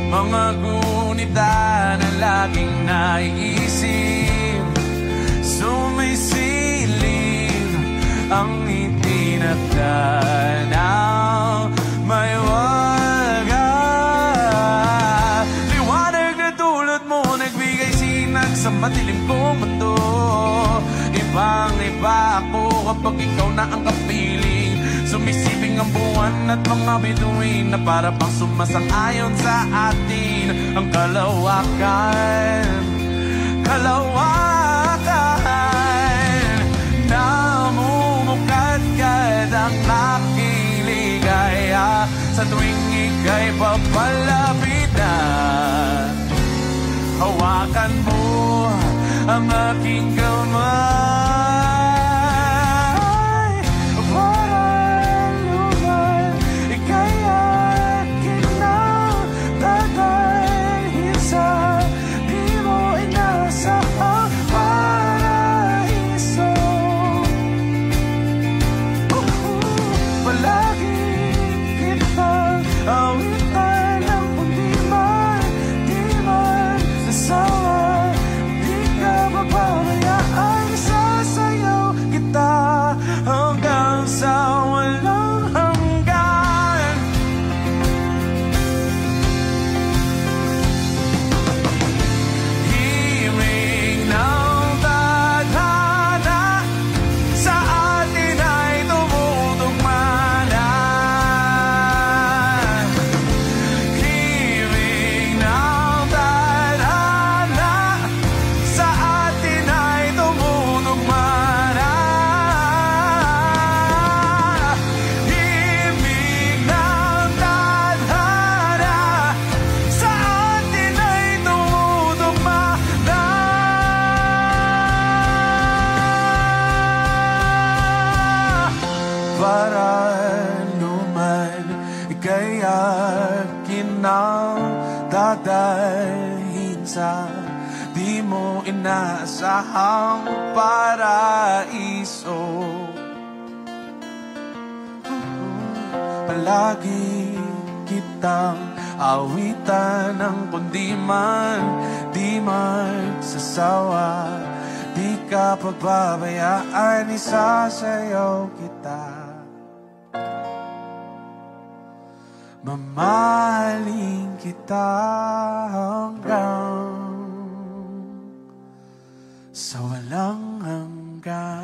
Mga gunita na laging naiisip, sumisilip ang itinagdaan may waga. Liwanag na tulad mo nagbigay sinag sa madilim kong mundo. Ibang-iba ako kapag ikaw na ang kapiling. Sumisiping ang buwan at mga bituin na para pang sumasang-ayon sa atin. Ang kalawakan, kalawakan. Namumukadkad ang aking ligaya sa tuwing ika'y papalapit na. Hawakan mo ang aking kamay. mo inaasahang paraiso. Palagi kitang awitan ng kundi man di magsasawa. Di ka pababayaan, isasayaw kita. Mamahalin kita hanggang sa walang hanggan.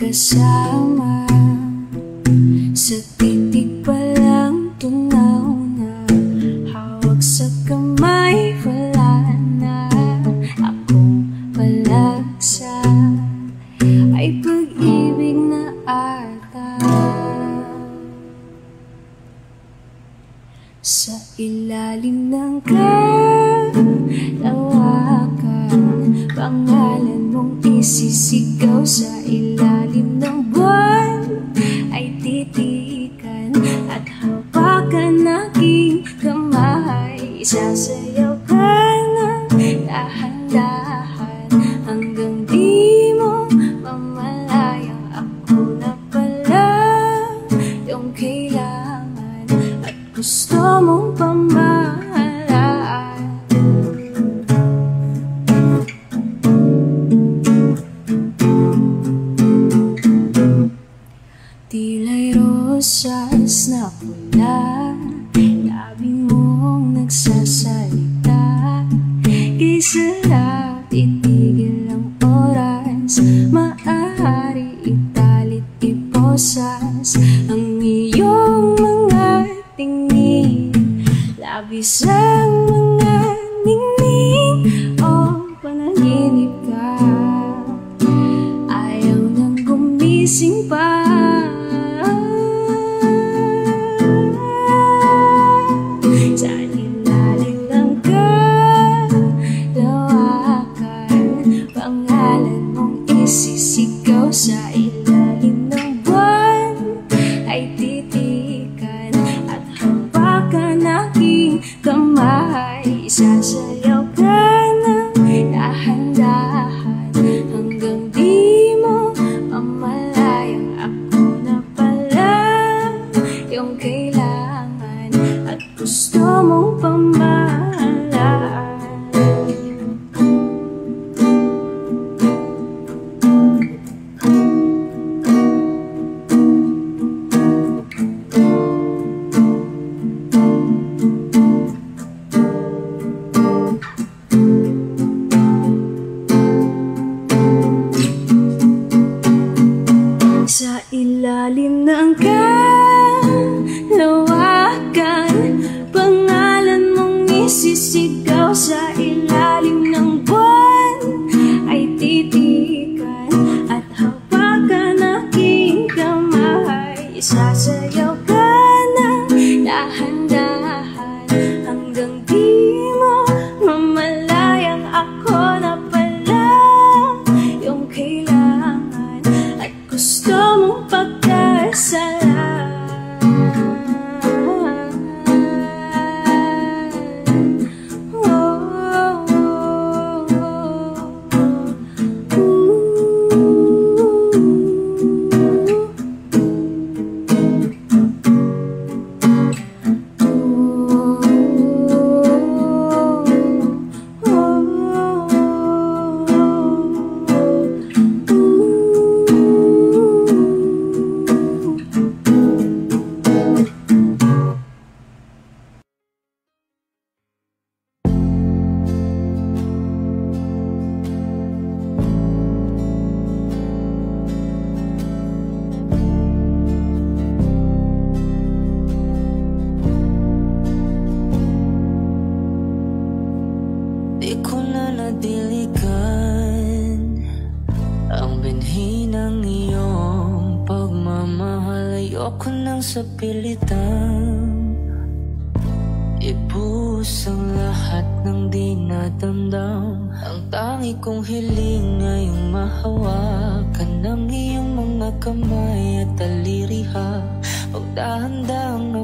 Kasama sa titig pa lang tunaw na, hawak sa kamay wala na akong palagsa, ay pag-ibig na ata. Sa ilalim ng kalawakan, pangalan mong isisigaw. Sa ilalim ng buwan ay titikan at hawakan aking kamay. Sasayaw ka ng dahan-dahan hanggang di mo mamalayang ako na pala yung kailangan at gusto mong pamahalaan. Tila'y rosas na pula, labi mong nagsasalita. Di sarap itigil ang oras, maaari italit iposas ang iyong mga tingin. Labis ang mga ningning o panaginip ka, ayaw nang gumising pa. Sisigaw sa ilalim ng buwan ay titikan at hawakan aking kamay. Sasayaw ka ng dahan-dahan hanggang di mo mamalayang ako na pala yung kailangan at gusto mong pamahalaan. Ayoko nang sa pilitan ibuhos ang lahat ng di nadamdam. Ang tangi kong hiling ngayong mahawakan ng iyong mga kamay at daliri ha. Huwag dahan-dahang